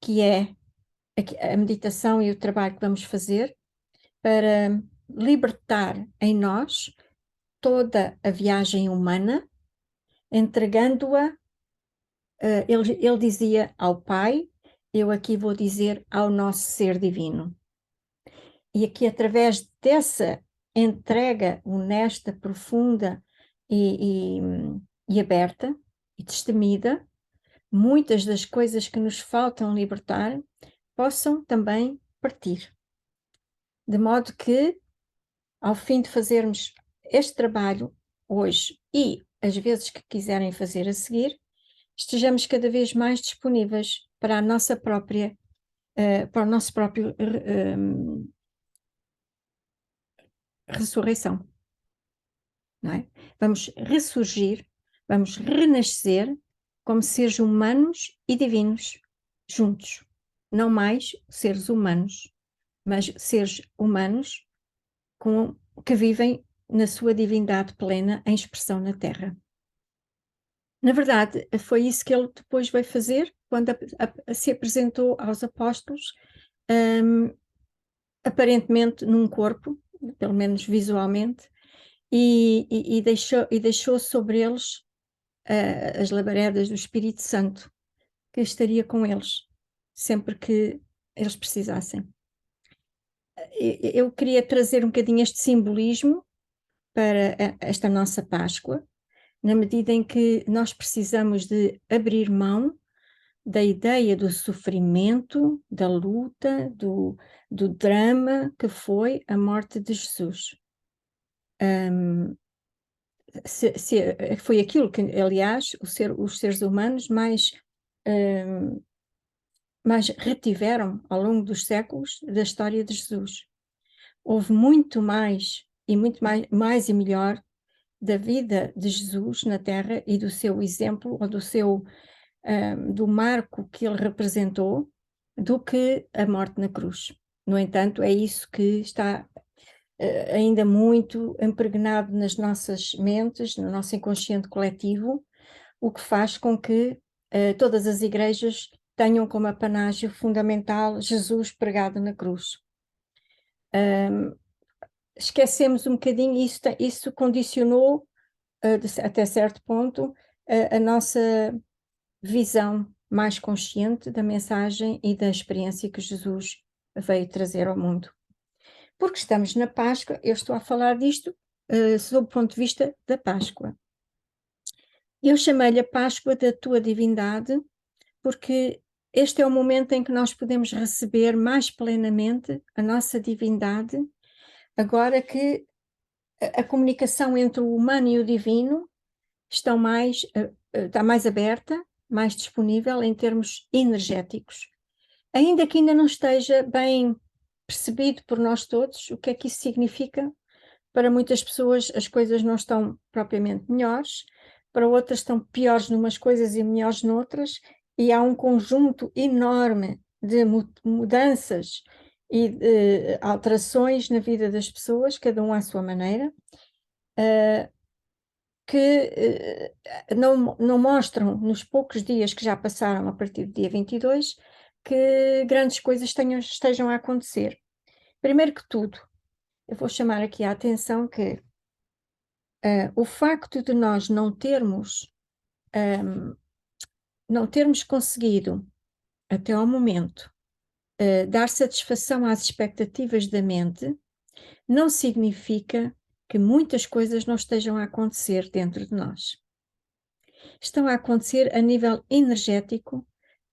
que é a meditação e o trabalho que vamos fazer para libertar em nós toda a viagem humana, entregando-a ele dizia ao Pai, eu aqui vou dizer ao nosso ser divino. E aqui, através dessa entrega honesta, profunda e aberta e destemida, muitas das coisas que nos faltam libertar possam também partir. De modo que, ao fim de fazermos este trabalho hoje e as vezes que quiserem fazer a seguir, estejamos cada vez mais disponíveis para a nossa própria, para o nosso próprio ressurreição, não é? Vamos ressurgir, vamos renascer como seres humanos e divinos juntos, não mais seres humanos, mas seres humanos que vivem na sua divindade plena em expressão na Terra. Na verdade, foi isso que ele depois veio fazer quando se apresentou aos apóstolos, aparentemente num corpo, pelo menos visualmente, e deixou sobre eles as labaredas do Espírito Santo, que estaria com eles sempre que eles precisassem. Eu queria trazer um bocadinho este simbolismo para esta nossa Páscoa, na medida em que nós precisamos de abrir mão da ideia do sofrimento, da luta, do drama que foi a morte de Jesus. Foi aquilo que, aliás, os seres humanos mais retiveram ao longo dos séculos da história de Jesus. Houve muito mais e melhor da vida de Jesus na Terra e do seu exemplo, ou do marco que ele representou, do que a morte na cruz. No entanto, é isso que está ainda muito impregnado nas nossas mentes, no nosso inconsciente coletivo, o que faz com que todas as igrejas tenham como apanágio fundamental Jesus pregado na cruz. Esquecemos um bocadinho, isso condicionou até certo ponto a nossa visão mais consciente da mensagem e da experiência que Jesus veio trazer ao mundo. Porque estamos na Páscoa, eu estou a falar disto sob o ponto de vista da Páscoa. Eu chamei-lhe a Páscoa da tua divindade, porque este é o momento em que nós podemos receber mais plenamente a nossa divindade, agora que a comunicação entre o humano e o divino está mais aberta, mais disponível em termos energéticos. Ainda que ainda não esteja bem percebido por nós todos o que é que isso significa, para muitas pessoas as coisas não estão propriamente melhores, para outras estão piores numas coisas e melhores noutras, e há um conjunto enorme de mudanças e de alterações na vida das pessoas, cada um à sua maneira, que não mostram, nos poucos dias que já passaram a partir do dia 22, que grandes coisas estejam a acontecer. Primeiro que tudo, eu vou chamar aqui a atenção que o facto de nós não termos conseguido, até ao momento, dar satisfação às expectativas da mente, não significa que muitas coisas não estejam a acontecer dentro de nós. Estão a acontecer a nível energético,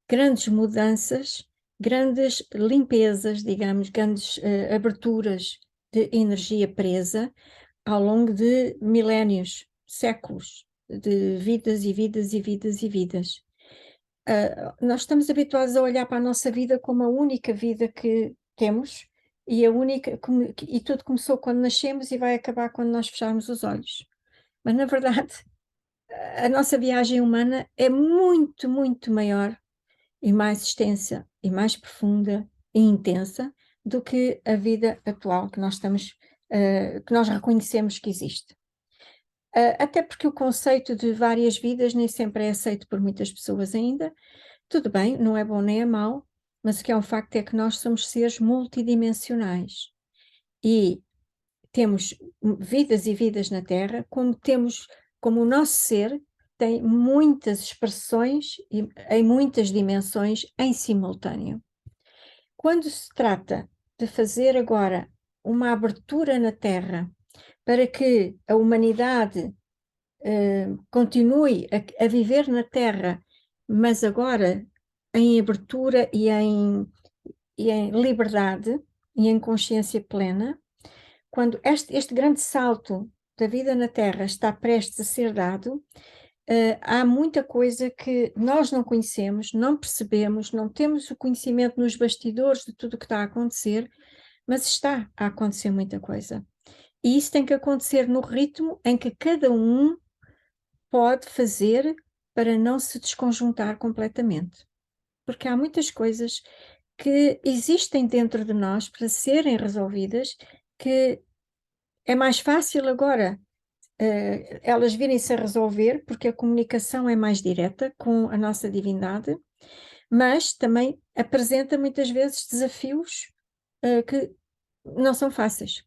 grandes mudanças, grandes limpezas, digamos, grandes aberturas de energia presa ao longo de milénios, séculos, de vidas e vidas e vidas e vidas. Nós estamos habituados a olhar para a nossa vida como a única vida que temos e tudo começou quando nascemos e vai acabar quando nós fecharmos os olhos. Mas, na verdade, a nossa viagem humana é muito, muito maior e mais extensa e mais profunda e intensa do que a vida atual que nós reconhecemos que existe. Até porque o conceito de várias vidas nem sempre é aceito por muitas pessoas ainda. Tudo bem, não é bom nem é mau, mas o que é um facto é que nós somos seres multidimensionais e temos vidas e vidas na Terra, como o nosso ser tem muitas expressões e em muitas dimensões em simultâneo. Quando se trata de fazer agora uma abertura na Terra para que a humanidade continue a viver na Terra, mas agora em abertura e em liberdade e em consciência plena, quando este grande salto da vida na Terra está prestes a ser dado, há muita coisa que nós não conhecemos, não percebemos, não temos o conhecimento nos bastidores de tudo o que está a acontecer, mas está a acontecer muita coisa. E isso tem que acontecer no ritmo em que cada um pode fazer para não se desconjuntar completamente. Porque há muitas coisas que existem dentro de nós para serem resolvidas, que é mais fácil agora elas virem-se a resolver, porque a comunicação é mais direta com a nossa divindade, mas também apresenta muitas vezes desafios que não são fáceis.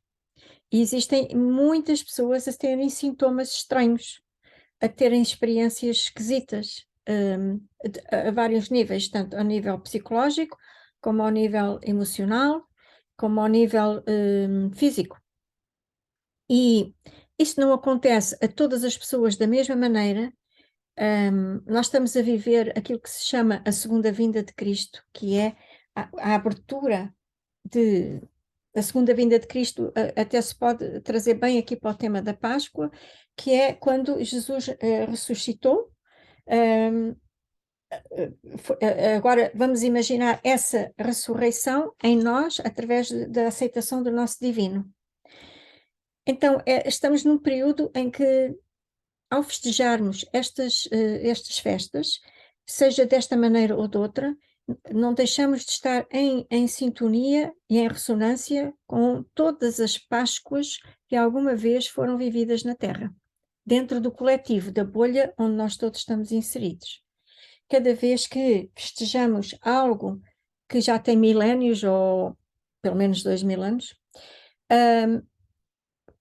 E existem muitas pessoas a terem sintomas estranhos, a terem experiências esquisitas, a vários níveis, tanto ao nível psicológico, como ao nível emocional, como ao nível físico. E isso não acontece a todas as pessoas da mesma maneira. Nós estamos a viver aquilo que se chama a segunda vinda de Cristo, que é a abertura a segunda vinda de Cristo, até se pode trazer bem aqui para o tema da Páscoa, que é quando Jesus ressuscitou. Agora vamos imaginar essa ressurreição em nós através da aceitação do nosso divino. Então, estamos num período em que, ao festejarmos estas festas, seja desta maneira ou de outra, não deixamos de estar em sintonia e em ressonância com todas as Páscoas que alguma vez foram vividas na Terra, dentro do coletivo, da bolha onde nós todos estamos inseridos. Cada vez que festejamos algo que já tem milénios, ou pelo menos 2000 anos,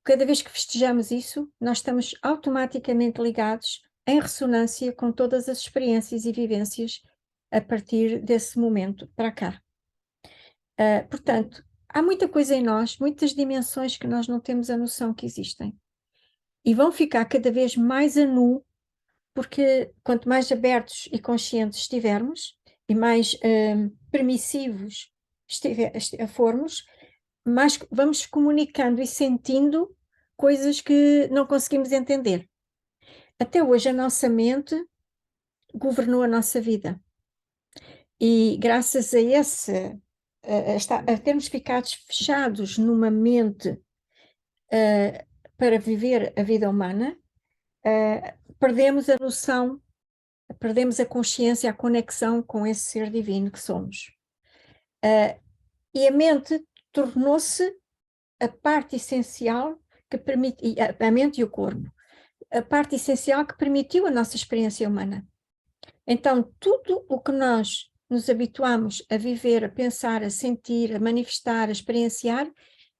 cada vez que festejamos isso, nós estamos automaticamente ligados em ressonância com todas as experiências e vivências a partir desse momento para cá. Portanto, há muita coisa em nós, muitas dimensões que nós não temos a noção que existem. E vão ficar cada vez mais a nu, porque quanto mais abertos e conscientes estivermos, e mais permissivos formos, mais vamos comunicando e sentindo coisas que não conseguimos entender. Até hoje a nossa mente governou a nossa vida. E graças a a termos ficado fechados numa mente para viver a vida humana, perdemos a noção, perdemos a consciência, a conexão com esse ser divino que somos. E a mente tornou-se a parte essencial que permite, a mente e o corpo, a parte essencial que permitiu a nossa experiência humana. Então, tudo o que nós nos habituamos a viver, a pensar, a sentir, a manifestar, a experienciar,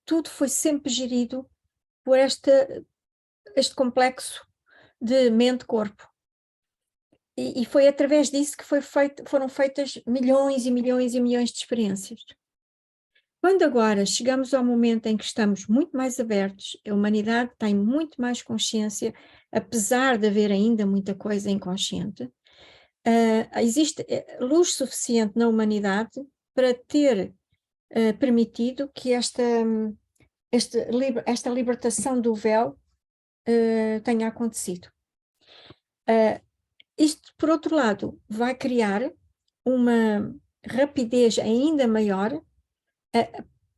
tudo foi sempre gerido por este complexo de mente-corpo. E foi através disso que foram feitas milhões e milhões e milhões de experiências. Quando agora chegamos ao momento em que estamos muito mais abertos, a humanidade tem muito mais consciência, apesar de haver ainda muita coisa inconsciente, existe luz suficiente na humanidade para ter permitido que esta libertação do véu tenha acontecido. Isto, por outro lado, vai criar uma rapidez ainda maior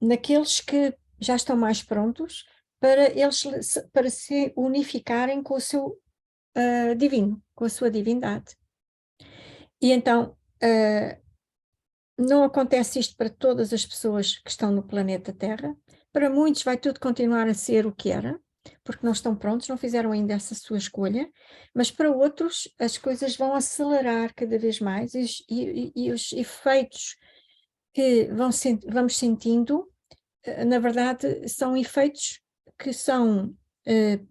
naqueles que já estão mais prontos para se unificarem com o seu divino, com a sua divindade. E então, não acontece isto para todas as pessoas que estão no planeta Terra. Para muitos vai tudo continuar a ser o que era, porque não estão prontos, não fizeram ainda essa sua escolha, mas para outros as coisas vão acelerar cada vez mais e os efeitos que vamos sentindo, na verdade, são efeitos que são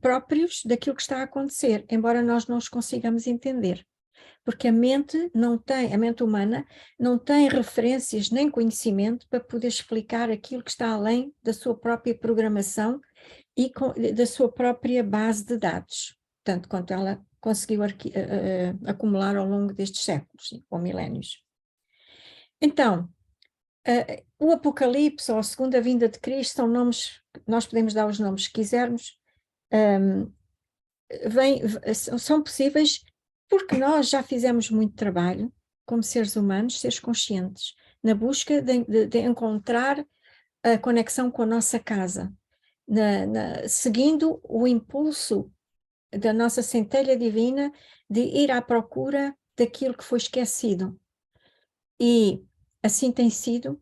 próprios daquilo que está a acontecer, embora nós não os consigamos entender. Porque a mente humana não tem referências nem conhecimento para poder explicar aquilo que está além da sua própria programação e da sua própria base de dados, tanto quanto ela conseguiu acumular ao longo destes séculos ou milénios. Então, o Apocalipse ou a Segunda Vinda de Cristo são nomes, nós podemos dar os nomes que quisermos, são possíveis porque nós já fizemos muito trabalho como seres humanos, seres conscientes, na busca de encontrar a conexão com a nossa casa, seguindo o impulso da nossa centelha divina de ir à procura daquilo que foi esquecido. E assim tem sido,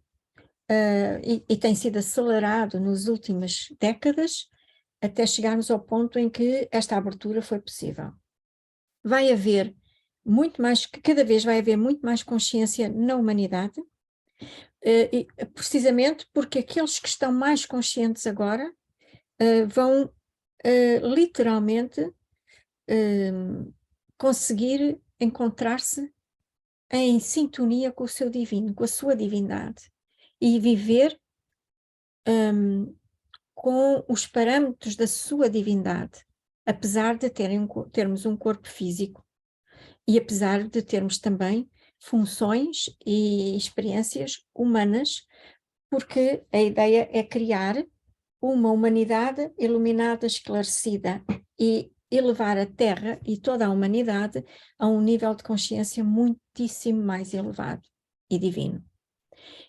e tem sido acelerado nas últimas décadas, até chegarmos ao ponto em que esta abertura foi possível. Vai haver muito mais, cada vez vai haver muito mais consciência na humanidade, precisamente porque aqueles que estão mais conscientes agora vão literalmente conseguir encontrar-se em sintonia com o seu divino, com a sua divindade, e viver com os parâmetros da sua divindade, apesar de termos um corpo físico e apesar de termos também funções e experiências humanas, porque a ideia é criar uma humanidade iluminada, esclarecida e elevar a Terra e toda a humanidade a um nível de consciência muitíssimo mais elevado e divino.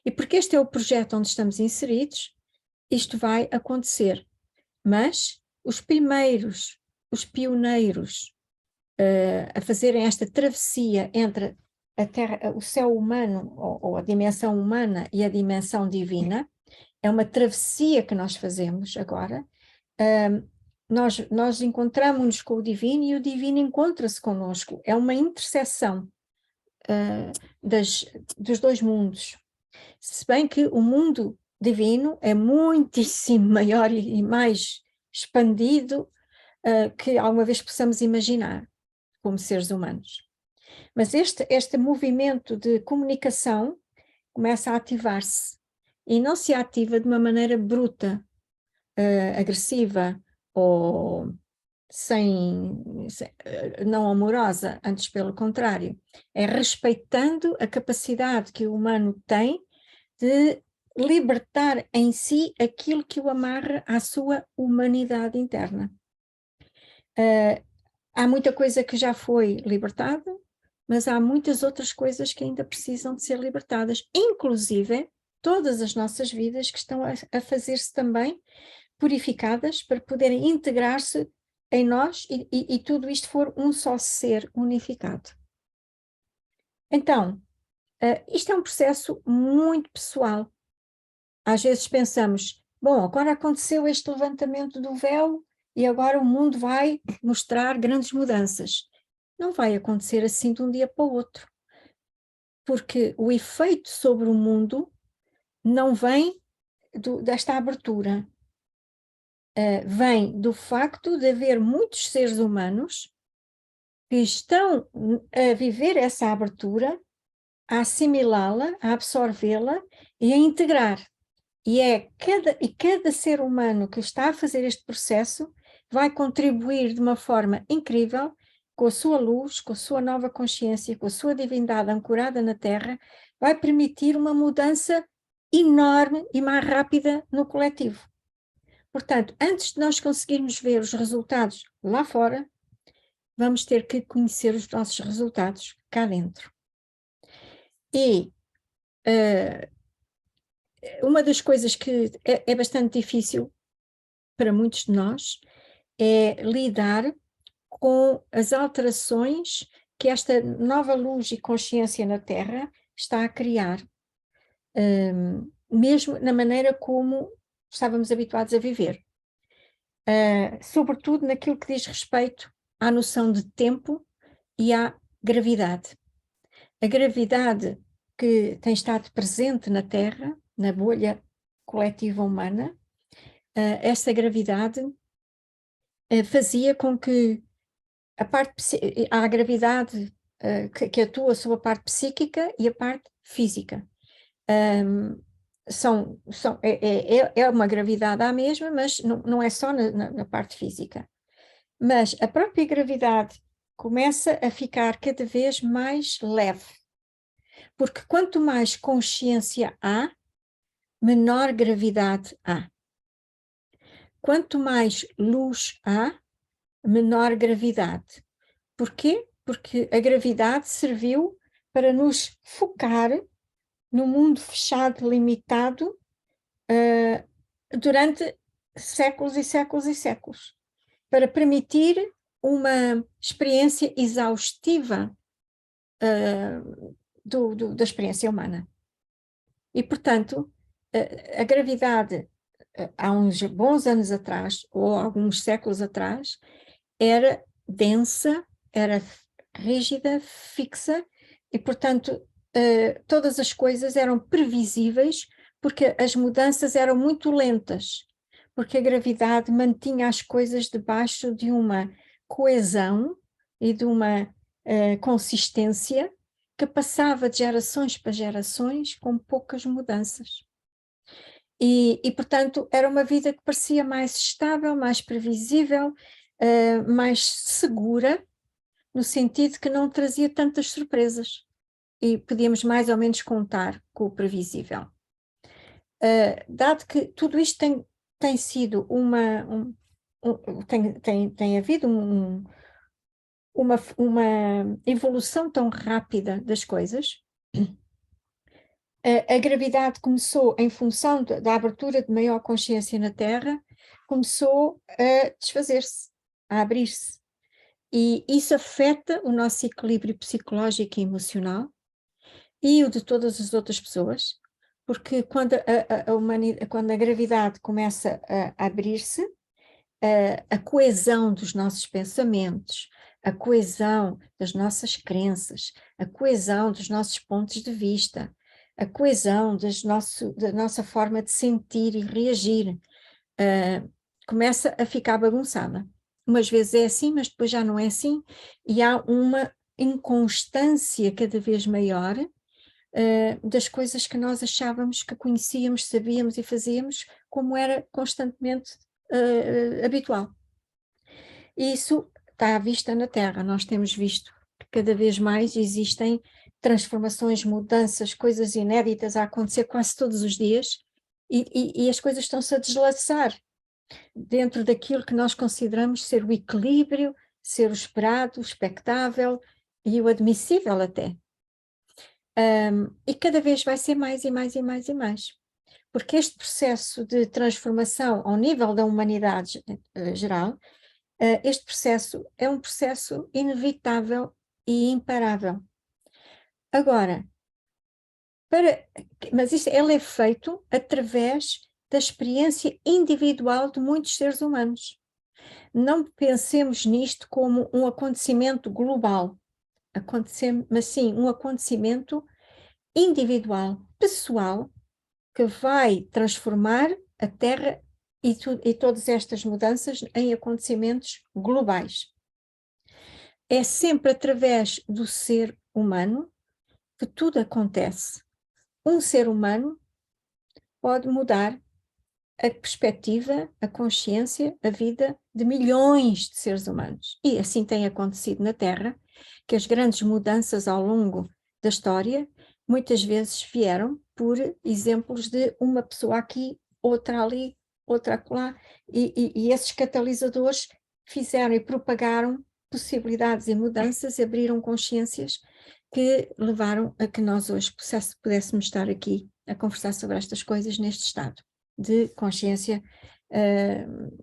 E porque este é o projeto onde estamos inseridos, isto vai acontecer. Mas os primeiros, os pioneiros a fazerem esta travessia entre a Terra, o céu humano, ou a dimensão humana e a dimensão divina, é uma travessia que nós fazemos agora. Nós encontramos-nos com o divino e o divino encontra-se connosco. É uma interseção dos dois mundos. Se bem que o mundo divino é muitíssimo maior e mais expandido que alguma vez possamos imaginar como seres humanos. Mas este movimento de comunicação começa a ativar-se e não se ativa de uma maneira bruta, agressiva ou não amorosa, antes pelo contrário. É respeitando a capacidade que o humano tem de libertar em si aquilo que o amarra à sua humanidade interna. Há muita coisa que já foi libertada, mas há muitas outras coisas que ainda precisam de ser libertadas, inclusive todas as nossas vidas que estão a fazer-se também purificadas para poderem integrar-se em nós e tudo isto for um só ser unificado. Então, isto é um processo muito pessoal. Às vezes pensamos, bom, agora aconteceu este levantamento do véu e agora o mundo vai mostrar grandes mudanças. Não vai acontecer assim de um dia para o outro, porque o efeito sobre o mundo não vem desta abertura, vem do facto de haver muitos seres humanos que estão a viver essa abertura, a assimilá-la, a absorvê-la e a integrar. E cada ser humano que está a fazer este processo vai contribuir de uma forma incrível com a sua luz, com a sua nova consciência, com a sua divindade ancorada na Terra, vai permitir uma mudança enorme e mais rápida no coletivo. Portanto, antes de nós conseguirmos ver os resultados lá fora, vamos ter que conhecer os nossos resultados cá dentro. E uma das coisas que é bastante difícil para muitos de nós é lidar com as alterações que esta nova luz e consciência na Terra está a criar, mesmo na maneira como estávamos habituados a viver. Sobretudo naquilo que diz respeito à noção de tempo e à gravidade. A gravidade que tem estado presente na Terra, na bolha coletiva humana, essa gravidade fazia com que há a gravidade que atua sobre a parte psíquica e a parte física. É uma gravidade à mesma, mas não é só na parte física. Mas a própria gravidade começa a ficar cada vez mais leve, porque quanto mais consciência há, menor gravidade há. Quanto mais luz há, menor gravidade. Porquê? Porque a gravidade serviu para nos focar no mundo fechado, limitado, durante séculos e séculos e séculos, para permitir uma experiência exaustiva da experiência humana. E, portanto, a gravidade, há uns bons anos atrás, ou alguns séculos atrás, era densa, era rígida, fixa, e, portanto, todas as coisas eram previsíveis, porque as mudanças eram muito lentas, porque a gravidade mantinha as coisas debaixo de uma coesão e de uma consistência que passava de gerações para gerações com poucas mudanças. E, portanto, era uma vida que parecia mais estável, mais previsível, mais segura, no sentido que não trazia tantas surpresas e podíamos mais ou menos contar com o previsível. Dado que tudo isto tem sido tem havido uma evolução tão rápida das coisas, a gravidade começou, em função da abertura de maior consciência na Terra, começou a desfazer-se, a abrir-se. E isso afeta o nosso equilíbrio psicológico e emocional e o de todas as outras pessoas, porque quando quando a gravidade começa a abrir-se, a coesão dos nossos pensamentos, a coesão das nossas crenças, a coesão dos nossos pontos de vista, a coesão da nossa forma de sentir e reagir, começa a ficar bagunçada. Umas vezes é assim, mas depois já não é assim, e há uma inconstância cada vez maior das coisas que nós achávamos que conhecíamos, sabíamos e fazíamos, como era constantemente habitual. E isso está à vista na Terra. Nós temos visto que cada vez mais existem transformações, mudanças, coisas inéditas a acontecer quase todos os dias, e as coisas estão-se a deslaçar dentro daquilo que nós consideramos ser o equilíbrio, ser o esperado, o expectável e o admissível até. E cada vez vai ser mais e mais e mais e mais. Porque este processo de transformação ao nível da humanidade geral, este processo é um processo inevitável e imparável. Agora, mas ele é feito através da experiência individual de muitos seres humanos. Não pensemos nisto como um acontecimento global, mas sim um acontecimento individual, pessoal, que vai transformar a Terra e todas estas mudanças em acontecimentos globais. É sempre através do ser humano que tudo acontece. Um ser humano pode mudar a perspectiva, a consciência, a vida de milhões de seres humanos. E assim tem acontecido na Terra, que as grandes mudanças ao longo da história muitas vezes vieram por exemplos de uma pessoa aqui, outra ali, outra acolá, e esses catalisadores fizeram e propagaram possibilidades e mudanças, abriram consciências que levaram a que nós hoje pudéssemos estar aqui a conversar sobre estas coisas neste estado de consciência,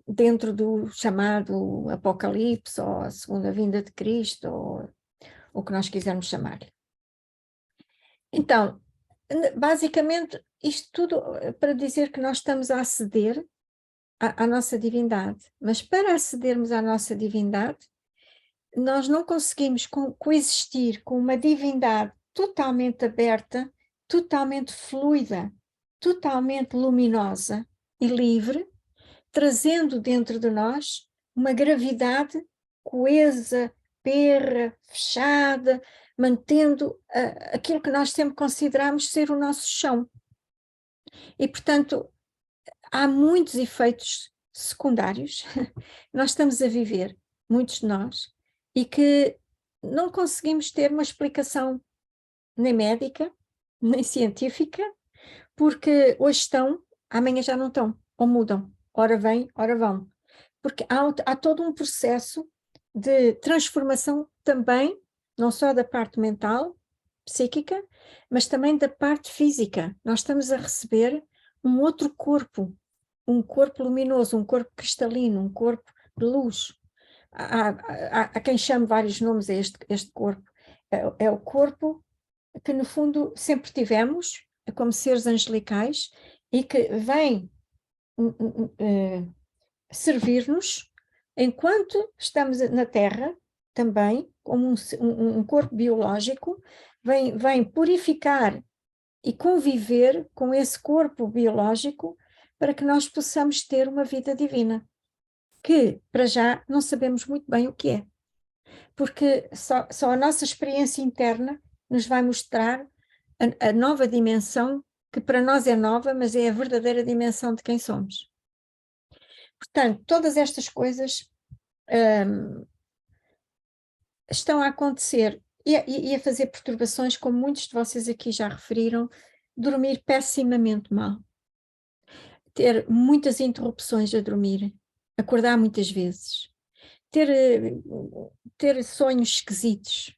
dentro do chamado Apocalipse, ou a segunda vinda de Cristo, ou o que nós quisermos chamar-lhe. Então, basicamente, isto tudo para dizer que nós estamos a aceder à nossa divindade, mas para acedermos à nossa divindade, nós não conseguimos coexistir com uma divindade totalmente aberta, totalmente fluida, totalmente luminosa e livre, trazendo dentro de nós uma gravidade coesa, perra, fechada, mantendo aquilo que nós sempre consideramos ser o nosso chão. E, portanto, há muitos efeitos secundários nós estamos a viver, muitos de nós, e que não conseguimos ter uma explicação nem médica, nem científica, porque hoje estão, amanhã já não estão, ou mudam, ora vêm, ora vão. Porque há todo um processo de transformação também, não só da parte mental, psíquica, mas também da parte física. Nós estamos a receber um outro corpo, um corpo luminoso, um corpo cristalino, um corpo de luz. Há quem chame vários nomes a este corpo. É o corpo que, no fundo, sempre tivemos, como seres angelicais, e que vem servir-nos enquanto estamos na Terra, também, como um corpo biológico, vem purificar e conviver com esse corpo biológico para que nós possamos ter uma vida divina, que, para já, não sabemos muito bem o que é, porque só a nossa experiência interna nos vai mostrar a nova dimensão, que para nós é nova, mas é a verdadeira dimensão de quem somos. Portanto, todas estas coisas estão a acontecer e a fazer perturbações, como muitos de vocês aqui já referiram, dormir pessimamente mal, ter muitas interrupções a dormir, acordar muitas vezes, ter sonhos esquisitos,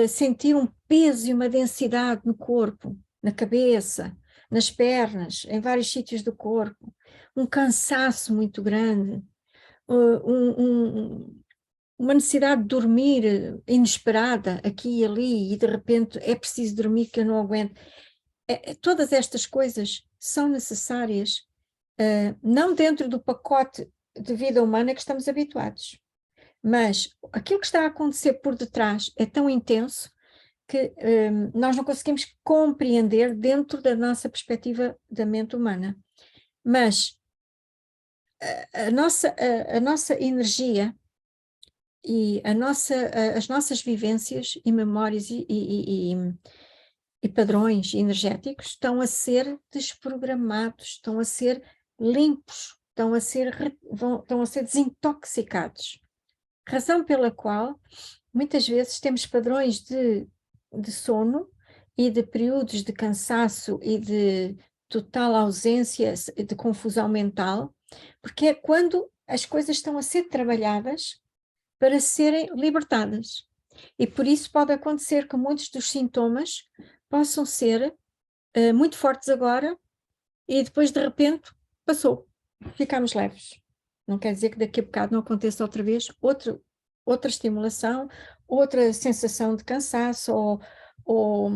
sentir um peso e uma densidade no corpo, na cabeça, nas pernas, em vários sítios do corpo, um cansaço muito grande, uma necessidade de dormir inesperada aqui e ali, e de repente é preciso dormir que eu não aguento. Todas estas coisas são necessárias, não dentro do pacote de vida humana que estamos habituados, mas aquilo que está a acontecer por detrás é tão intenso que nós não conseguimos compreender dentro da nossa perspectiva da mente humana. Mas a nossa energia e as nossas vivências e memórias e padrões energéticos estão a ser desprogramados, estão a ser limpos, estão a ser desintoxicados. Razão pela qual muitas vezes temos padrões de sono e de períodos de cansaço e de total ausência, de confusão mental, porque é quando as coisas estão a ser trabalhadas para serem libertadas. E por isso pode acontecer que muitos dos sintomas possam ser muito fortes agora e depois de repente passou, ficamos leves. Não quer dizer que daqui a bocado não aconteça outra vez outra estimulação, outra sensação de cansaço ou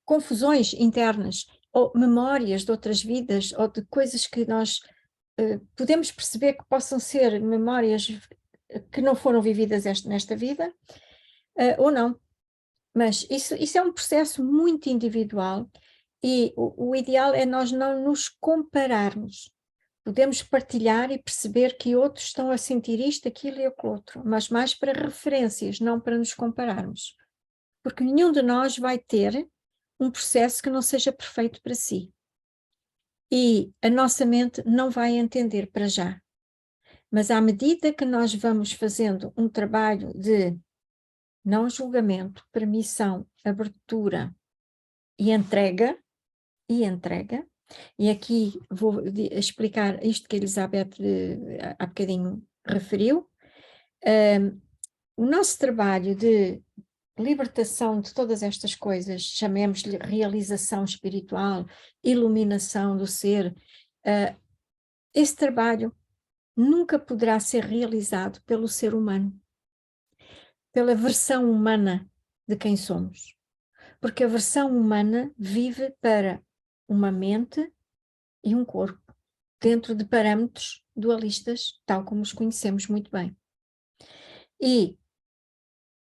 confusões internas, ou memórias de outras vidas, ou de coisas que nós podemos perceber que possam ser memórias que não foram vividas nesta vida, ou não. Mas isso é um processo muito individual e o ideal é nós não nos compararmos. Podemos partilhar e perceber que outros estão a sentir isto, aquilo e aquilo outro, mas mais para referências, não para nos compararmos. Porque nenhum de nós vai ter um processo que não seja perfeito para si. E a nossa mente não vai entender para já. Mas à medida que nós vamos fazendo um trabalho de não julgamento, permissão, abertura e entrega, e aqui vou explicar isto que a Elizabeth há bocadinho referiu, o nosso trabalho de libertação de todas estas coisas, chamemos-lhe realização espiritual, iluminação do ser, esse trabalho nunca poderá ser realizado pelo ser humano, pela versão humana de quem somos. Porque a versão humana vive para uma mente e um corpo, dentro de parâmetros dualistas, tal como os conhecemos muito bem. E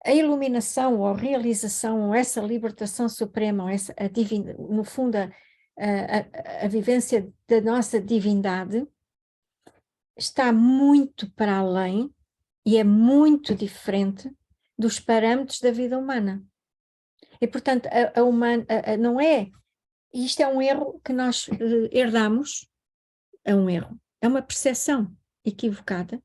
a iluminação ou a realização, ou essa libertação suprema, ou no fundo a vivência da nossa divindade, está muito para além e é muito diferente dos parâmetros da vida humana. E, portanto, não é... Isto é um erro que nós herdamos, é um erro, é uma percepção equivocada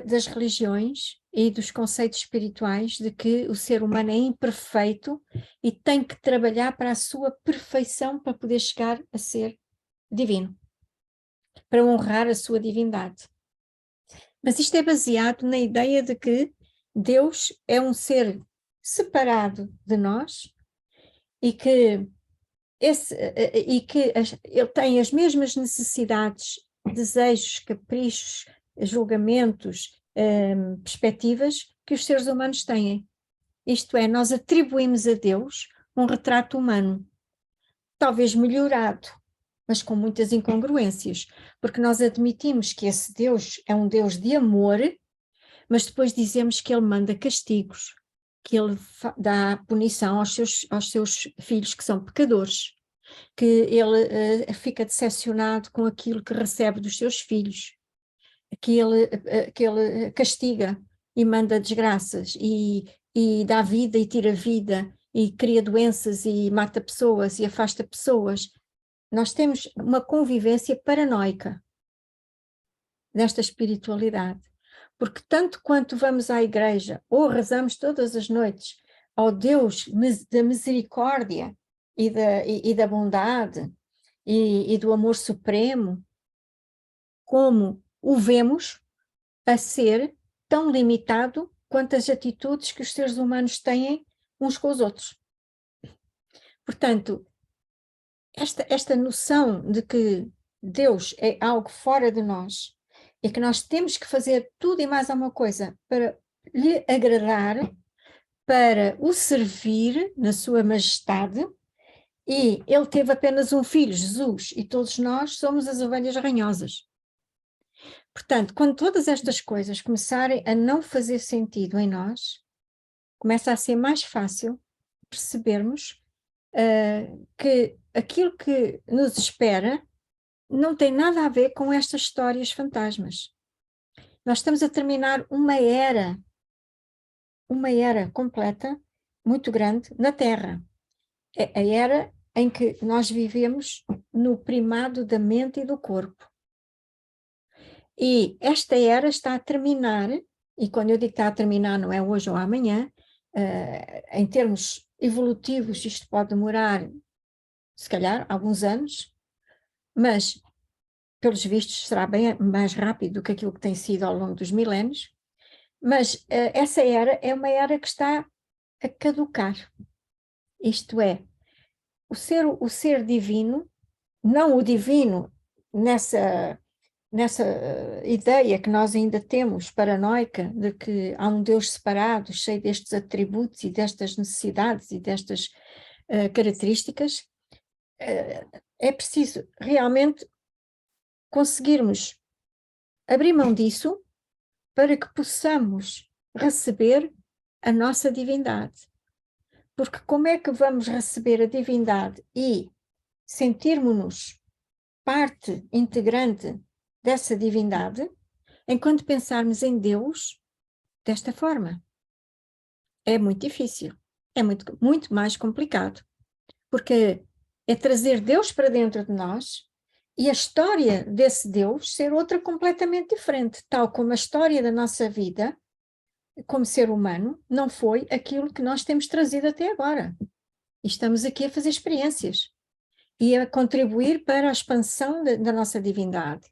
das religiões e dos conceitos espirituais de que o ser humano é imperfeito e tem que trabalhar para a sua perfeição para poder chegar a ser divino, para honrar a sua divindade. Mas isto é baseado na ideia de que Deus é um ser separado de nós e que, ele tem as mesmas necessidades, desejos, caprichos, julgamentos, perspectivas que os seres humanos têm. Isto é, nós atribuímos a Deus um retrato humano, talvez melhorado, mas com muitas incongruências, porque nós admitimos que esse Deus é um Deus de amor, mas depois dizemos que ele manda castigos, que ele dá punição aos seus filhos que são pecadores, que ele fica decepcionado com aquilo que recebe dos seus filhos, que ele castiga e manda desgraças e dá vida e tira vida e cria doenças e mata pessoas e afasta pessoas. Nós temos uma convivência paranoica nesta espiritualidade, porque tanto quanto vamos à igreja ou rezamos todas as noites ao Deus da misericórdia e da bondade e do amor supremo, como o vemos a ser tão limitado quanto as atitudes que os seres humanos têm uns com os outros. Portanto, esta noção de que Deus é algo fora de nós e que nós temos que fazer tudo e mais alguma coisa para lhe agradar, para o servir na sua majestade, e ele teve apenas um filho, Jesus, e todos nós somos as ovelhas ranhosas. Portanto, quando todas estas coisas começarem a não fazer sentido em nós, começa a ser mais fácil percebermos que aquilo que nos espera não tem nada a ver com estas histórias fantasmas. Nós estamos a terminar uma era completa, muito grande, na Terra. É a era em que nós vivemos no primado da mente e do corpo. E esta era está a terminar, e quando eu digo que está a terminar não é hoje ou amanhã, em termos evolutivos isto pode demorar, se calhar, alguns anos, mas, pelos vistos, será bem mais rápido do que aquilo que tem sido ao longo dos milénios, mas essa era é uma era que está a caducar. Isto é, o ser divino, não o divino nessa ideia que nós ainda temos, paranoica, de que há um Deus separado, cheio destes atributos e destas necessidades e destas características, é preciso realmente conseguirmos abrir mão disso para que possamos receber a nossa divindade. Porque como é que vamos receber a divindade e sentirmos-nos parte integrante dessa divindade enquanto pensarmos em Deus desta forma? É muito difícil, é muito mais complicado, porque é trazer Deus para dentro de nós e a história desse Deus ser outra completamente diferente, tal como a história da nossa vida como ser humano não foi aquilo que nós temos trazido até agora. E estamos aqui a fazer experiências e a contribuir para a expansão da nossa divindade.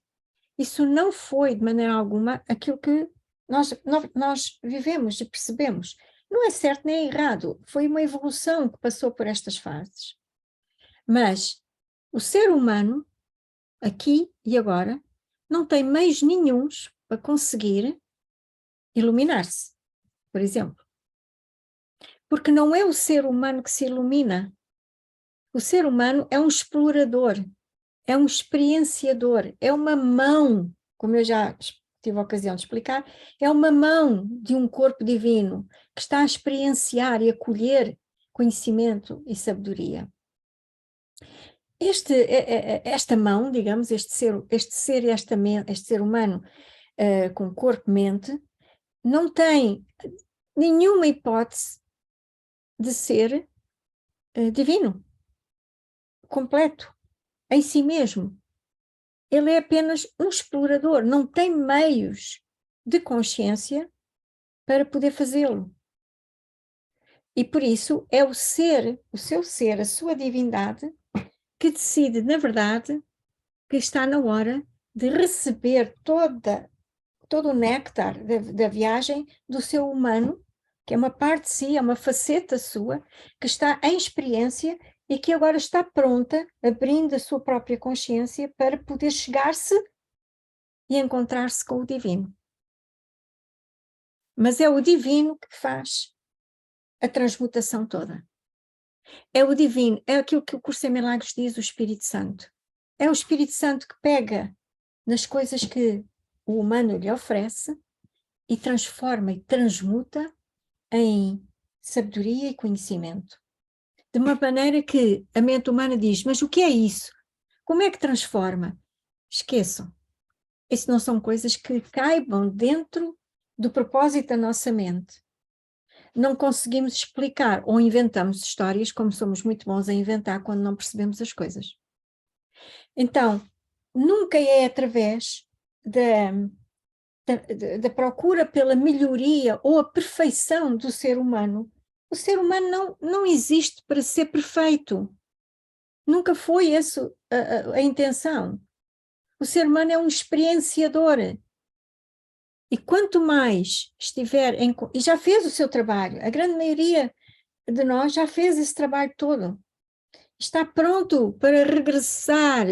Isso não foi, de maneira alguma, aquilo que nós vivemos e percebemos. Não é certo nem é errado, foi uma evolução que passou por estas fases. Mas o ser humano, aqui e agora, não tem meios nenhuns para conseguir iluminar-se, por exemplo. Porque não é o ser humano que se ilumina. O ser humano é um explorador, é um experienciador, é uma mão, como eu já tive a ocasião de explicar, é uma mão de um corpo divino que está a experienciar e a colher conhecimento e sabedoria. esta mão, digamos, este ser humano com corpo-mente, não tem nenhuma hipótese de ser divino, completo, em si mesmo. Ele é apenas um explorador, não tem meios de consciência para poder fazê-lo. E por isso é o seu ser, a sua divindade, que decide, na verdade, que está na hora de receber todo o néctar da viagem do seu humano, que é uma parte de si, é uma faceta sua, que está em experiência e que agora está pronta, abrindo a sua própria consciência para poder chegar-se e encontrar-se com o divino. Mas é o divino que faz a transmutação toda. É o divino, é aquilo que o Curso em Milagres diz, o Espírito Santo. É o Espírito Santo que pega nas coisas que o humano lhe oferece e transforma e transmuta em sabedoria e conhecimento. De uma maneira que a mente humana diz, mas o que é isso? Como é que transforma? Esqueçam. Isso não são coisas que caibam dentro do propósito da nossa mente. Não conseguimos explicar ou inventamos histórias, como somos muito bons a inventar quando não percebemos as coisas. Então, nunca é através da procura pela melhoria ou a perfeição do ser humano. O ser humano não existe para ser perfeito. Nunca foi essa a intenção. O ser humano é um experienciador. E quanto mais estiver e já fez o seu trabalho, a grande maioria de nós já fez esse trabalho todo. Está pronto para regressar,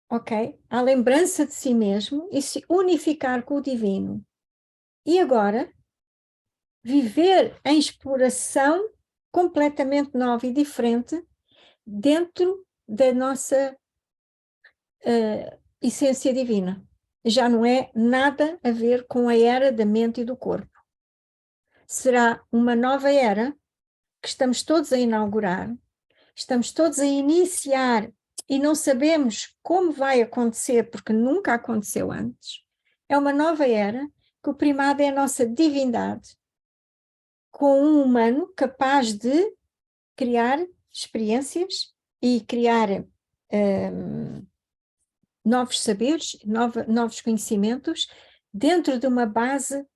ok? À lembrança de si mesmo e se unificar com o divino. E agora, viver em exploração completamente nova e diferente dentro da nossa essência divina. Já não é nada a ver com a era da mente e do corpo. Será uma nova era que estamos todos a inaugurar, estamos todos a iniciar e não sabemos como vai acontecer, porque nunca aconteceu antes. É uma nova era que o primado é a nossa divindade, com um humano capaz de criar experiências e criar novos saberes, novos conhecimentos, dentro de uma base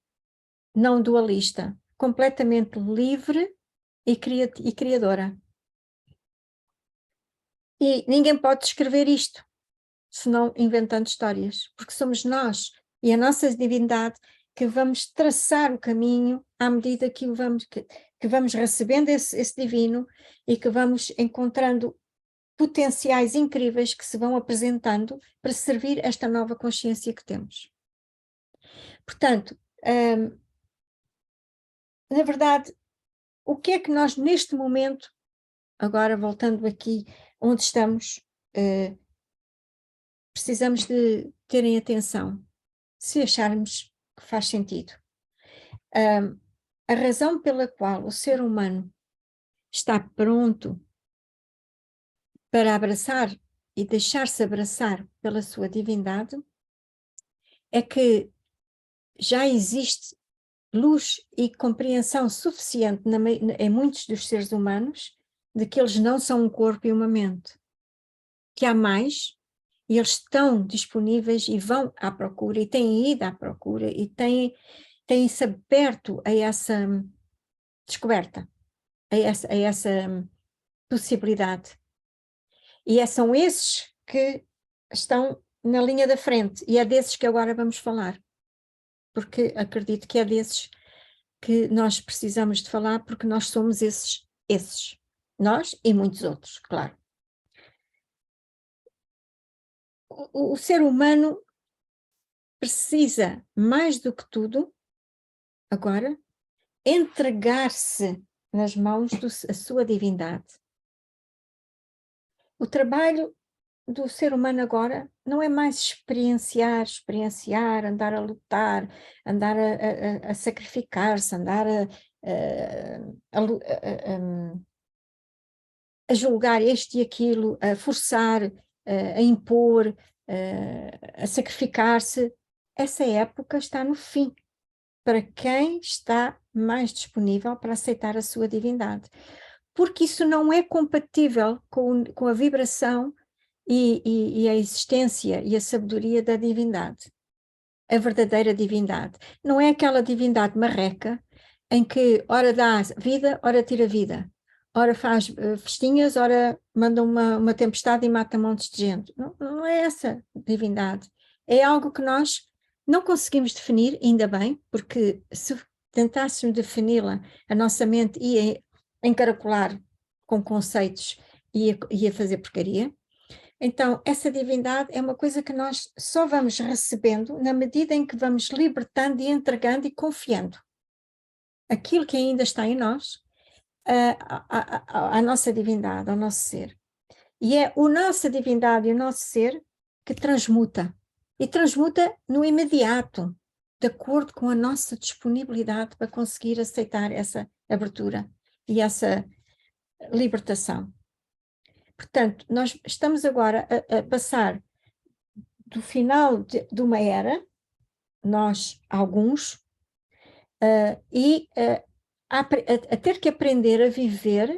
não dualista, completamente livre e criadora. E ninguém pode descrever isto, senão inventando histórias, porque somos nós e a nossa divindade que vamos traçar o caminho à medida que vamos recebendo esse divino e que vamos encontrando potenciais incríveis que se vão apresentando para servir esta nova consciência que temos. Portanto, na verdade, o que é que nós neste momento, agora voltando aqui onde estamos, precisamos de terem atenção, se acharmos que faz sentido. A razão pela qual o ser humano está pronto para abraçar e deixar-se abraçar pela sua divindade é que já existe luz e compreensão suficiente em muitos dos seres humanos de que eles não são um corpo e uma mente, que há mais, e eles estão disponíveis e vão à procura, e têm ido à procura, e têm-se aberto a essa descoberta, a essa possibilidade. E são esses que estão na linha da frente, e é desses que agora vamos falar, porque acredito que é desses que nós precisamos de falar, porque nós somos esses. Nós e muitos outros, claro. O ser humano precisa, mais do que tudo, agora, entregar-se nas mãos da sua divindade. O trabalho do ser humano agora não é mais experienciar, andar a lutar, andar a sacrificar-se, andar a julgar este e aquilo, a forçar, a impor, a sacrificar-se. Essa época está no fim, para quem está mais disponível para aceitar a sua divindade. Porque isso não é compatível com a vibração e a existência e a sabedoria da divindade. A verdadeira divindade. Não é aquela divindade marreca em que ora dá vida, ora tira vida. Ora faz festinhas, ora manda uma tempestade e mata montes de gente. Não é essa divindade. É algo que nós não conseguimos definir, ainda bem, porque se tentássemos defini-la, a nossa mente ia encaracolar com conceitos e ia fazer porcaria. Então, essa divindade é uma coisa que nós só vamos recebendo na medida em que vamos libertando e entregando e confiando aquilo que ainda está em nós, à nossa divindade, ao nosso ser. E é a nossa divindade e o nosso ser que transmuta. E transmuta no imediato, de acordo com a nossa disponibilidade para conseguir aceitar essa abertura e essa libertação. Portanto, nós estamos agora a passar do final de uma era, nós, alguns, a ter que aprender a viver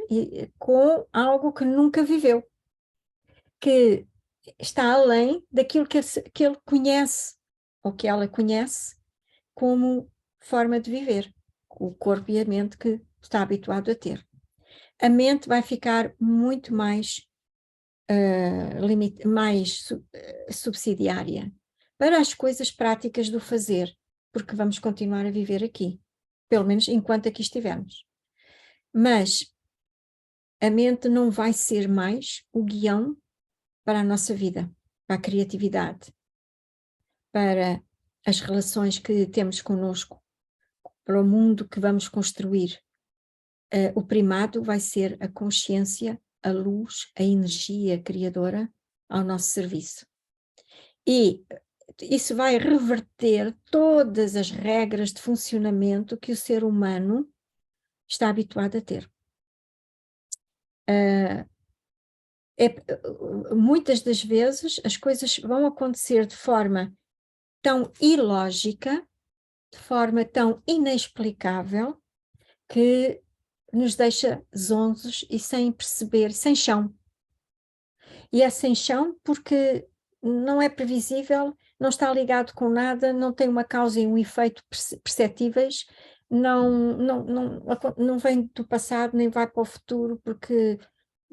com algo que nunca viveu, que está além daquilo que ele conhece, ou que ela conhece, como forma de viver, o corpo e a mente que está habituado a ter. A mente vai ficar muito mais subsidiária para as coisas práticas do fazer, porque vamos continuar a viver aqui, pelo menos enquanto aqui estivermos. Mas a mente não vai ser mais o guião para a nossa vida, para a criatividade, para as relações que temos connosco, para o mundo que vamos construir. O primado vai ser a consciência, a luz, a energia criadora ao nosso serviço. E isso vai reverter todas as regras de funcionamento que o ser humano está habituado a ter. Muitas das vezes as coisas vão acontecer de forma tão ilógica, de forma tão inexplicável, que nos deixa zonzos e sem perceber, sem chão. E é sem chão porque não é previsível, não está ligado com nada, não tem uma causa e um efeito perceptíveis, não vem do passado nem vai para o futuro, porque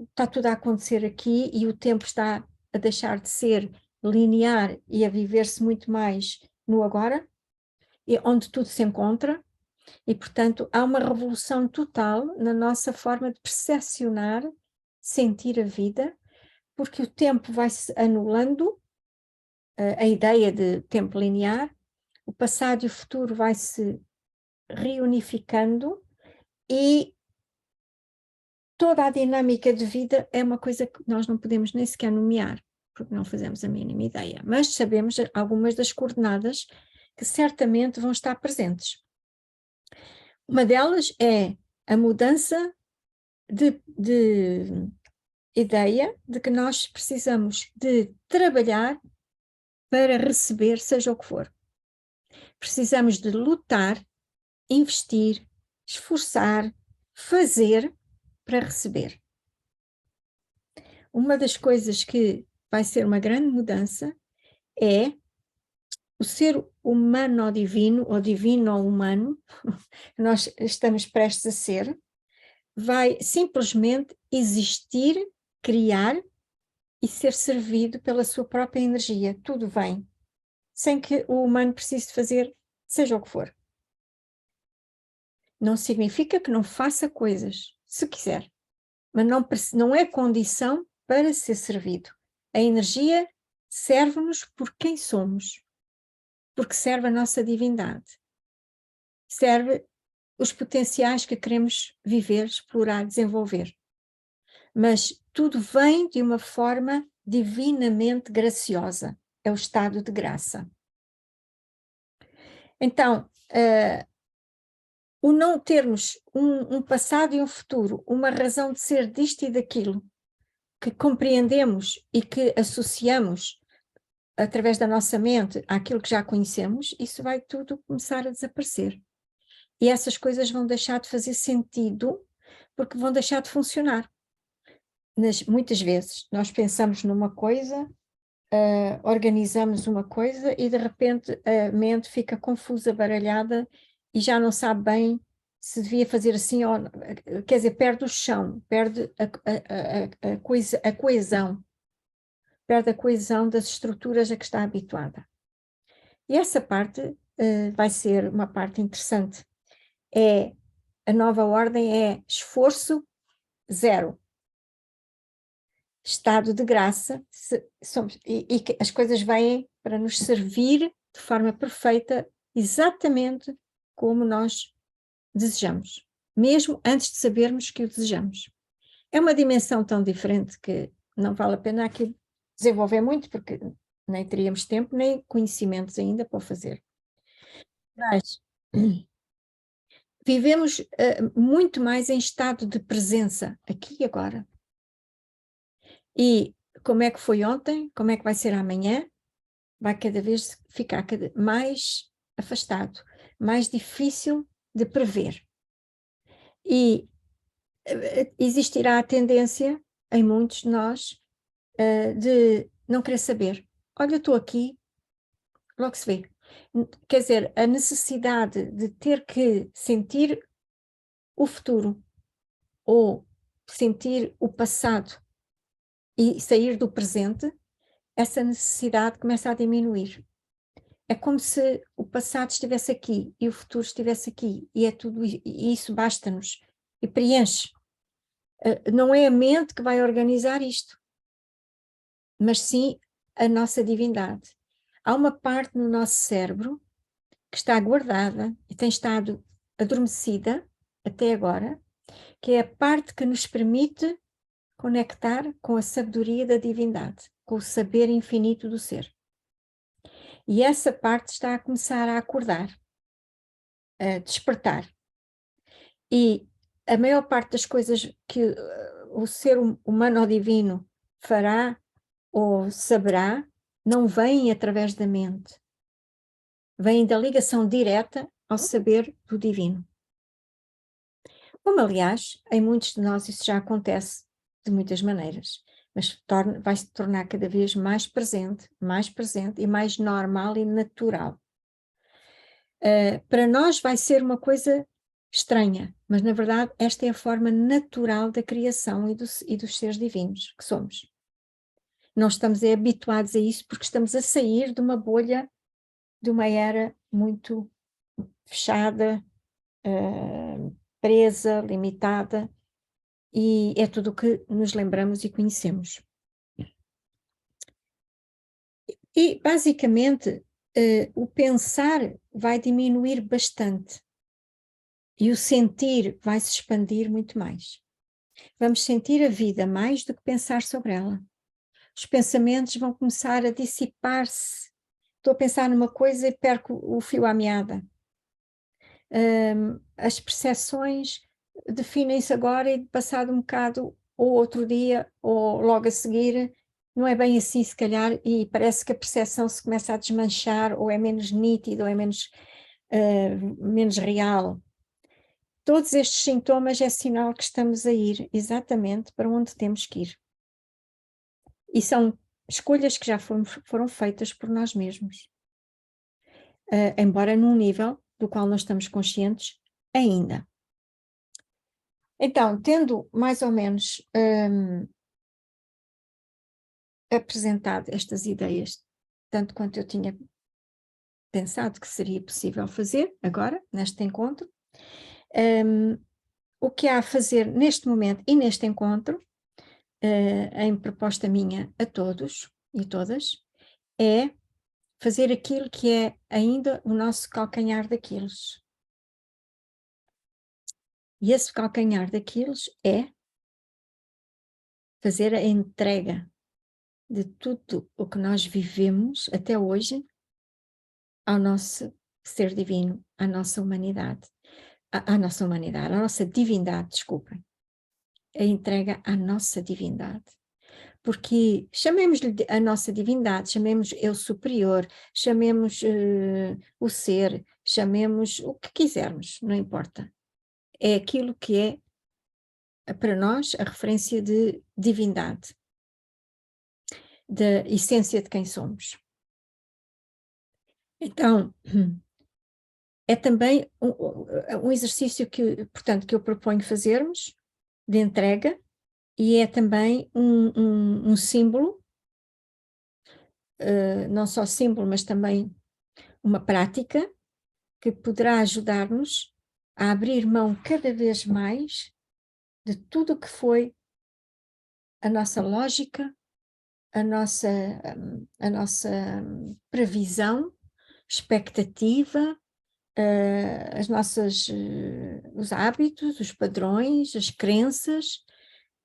está tudo a acontecer aqui e o tempo está a deixar de ser linear e a viver-se muito mais no agora, onde tudo se encontra, e portanto há uma revolução total na nossa forma de percepcionar, sentir a vida, porque o tempo vai-se anulando, a ideia de tempo linear, o passado e o futuro vai-se reunificando e toda a dinâmica de vida é uma coisa que nós não podemos nem sequer nomear, porque não fazemos a mínima ideia, mas sabemos algumas das coordenadas que certamente vão estar presentes. Uma delas é a mudança de ideia de que nós precisamos de trabalhar para receber, seja o que for. Precisamos de lutar, investir, esforçar, fazer para receber. Uma das coisas que vai ser uma grande mudança é o ser humano ou divino ou humano, nós estamos prestes a ser, vai simplesmente existir, criar e ser servido pela sua própria energia. Tudo vem, sem que o humano precise fazer seja o que for. Não significa que não faça coisas, se quiser, mas não é condição para ser servido. A energia serve-nos por quem somos, porque serve a nossa divindade. Serve os potenciais que queremos viver, explorar, desenvolver. Mas tudo vem de uma forma divinamente graciosa. É o estado de graça. Então, o não termos um passado e um futuro, uma razão de ser disto e daquilo, que compreendemos e que associamos através da nossa mente àquilo que já conhecemos, isso vai tudo começar a desaparecer. E essas coisas vão deixar de fazer sentido, porque vão deixar de funcionar. Muitas vezes nós pensamos numa coisa, organizamos uma coisa e de repente a mente fica confusa, baralhada e já não sabe bem se devia fazer assim ou não. Quer dizer, perde o chão, perde a coesão, perde a coesão das estruturas a que está habituada. E essa parte vai ser uma parte interessante. A nova ordem é esforço zero. Estado de graça, e que as coisas vêm para nos servir de forma perfeita, exatamente como nós desejamos, mesmo antes de sabermos que o desejamos. É uma dimensão tão diferente que não vale a pena aqui desenvolver muito, porque nem teríamos tempo, nem conhecimentos ainda para o fazer. Mas vivemos muito mais em estado de presença, aqui e agora. E como é que foi ontem, como é que vai ser amanhã, vai cada vez ficar mais afastado, mais difícil de prever. E existirá a tendência, em muitos de nós, de não querer saber. Olha, eu estou aqui, logo se vê. Quer dizer, a necessidade de ter que sentir o futuro ou sentir o passado e sair do presente, essa necessidade começa a diminuir. É como se o passado estivesse aqui e o futuro estivesse aqui, e é tudo, e isso basta-nos e preenche. Não é a mente que vai organizar isto, mas sim a nossa divindade. Há uma parte no nosso cérebro que está guardada e tem estado adormecida até agora, que é a parte que nos permite conectar com a sabedoria da divindade, com o saber infinito do ser. E essa parte está a começar a acordar, a despertar. E a maior parte das coisas que o ser humano ou divino fará ou saberá, não vêm através da mente. Vêm da ligação direta ao saber do divino. Como, aliás, em muitos de nós isso já acontece de muitas maneiras, mas vai se tornar cada vez mais presente e mais normal e natural. Para nós vai ser uma coisa estranha, mas na verdade esta é a forma natural da criação e dos seres divinos que somos. Nós estamos habituados a isso porque estamos a sair de uma bolha, de uma era muito fechada, presa, limitada, e é tudo o que nos lembramos e conhecemos. E basicamente o pensar vai diminuir bastante e o sentir vai se expandir muito mais. Vamos sentir a vida mais do que pensar sobre ela. Os pensamentos vão começar a dissipar-se. Estou a pensar numa coisa e perco o fio à meada. As percepções definem-se agora e passado um bocado, ou outro dia, ou logo a seguir, não é bem assim se calhar, e parece que a percepção se começa a desmanchar, ou é menos nítida, ou é menos real. Todos estes sintomas é sinal que estamos a ir exatamente para onde temos que ir. E são escolhas que já foram feitas por nós mesmos. Embora num nível do qual não estamos conscientes ainda. Então, tendo mais ou menos apresentado estas ideias, tanto quanto eu tinha pensado que seria possível fazer agora, neste encontro, o que há a fazer neste momento e neste encontro, em proposta minha a todos e todas, é fazer aquilo que é ainda o nosso calcanhar daqueles. E esse calcanhar daqueles é fazer a entrega de tudo o que nós vivemos até hoje ao nosso ser divino, à nossa humanidade, à nossa humanidade, à nossa divindade, desculpem. A entrega à nossa divindade. Porque chamemos-lhe a nossa divindade, chamemos eu superior, chamemos o ser, chamemos o que quisermos, não importa. É aquilo que é, para nós, a referência de divindade, da essência de quem somos. Então, é também um exercício que, portanto, que eu proponho fazermos, de entrega, e é também um símbolo, não só símbolo, mas também uma prática que poderá ajudar-nos a abrir mão cada vez mais de tudo o que foi a nossa lógica, a nossa previsão, expectativa, os hábitos, os padrões, as crenças,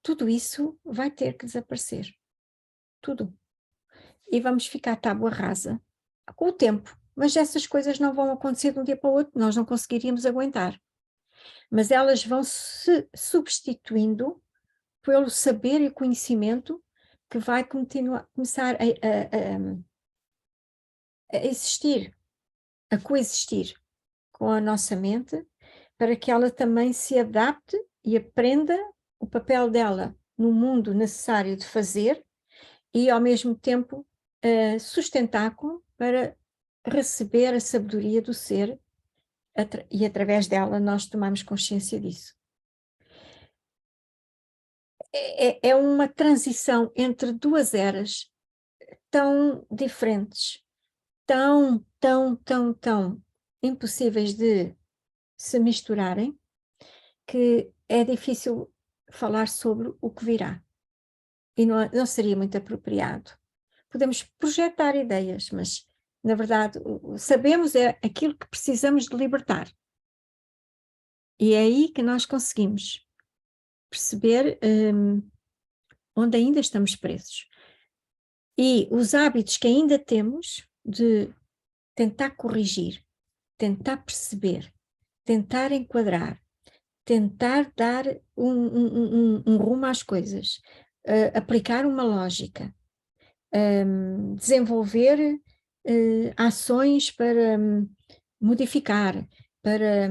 tudo isso vai ter que desaparecer. Tudo. E vamos ficar tábua rasa com o tempo. Mas essas coisas não vão acontecer de um dia para o outro, nós não conseguiríamos aguentar. Mas elas vão se substituindo pelo saber e conhecimento que vai começar a existir, a coexistir com a nossa mente, para que ela também se adapte e aprenda o papel dela no mundo necessário de fazer e, ao mesmo tempo, sustentáculo para receber a sabedoria do ser e, através dela, nós tomamos consciência disso. É uma transição entre duas eras tão diferentes, tão impossíveis de se misturarem, que é difícil falar sobre o que virá. E não seria muito apropriado. Podemos projetar ideias, mas, na verdade, sabemos é aquilo que precisamos de libertar. E é aí que nós conseguimos perceber onde ainda estamos presos. E os hábitos que ainda temos de tentar corrigir, tentar perceber, tentar enquadrar, tentar dar um rumo às coisas, aplicar uma lógica, desenvolver ações para modificar, para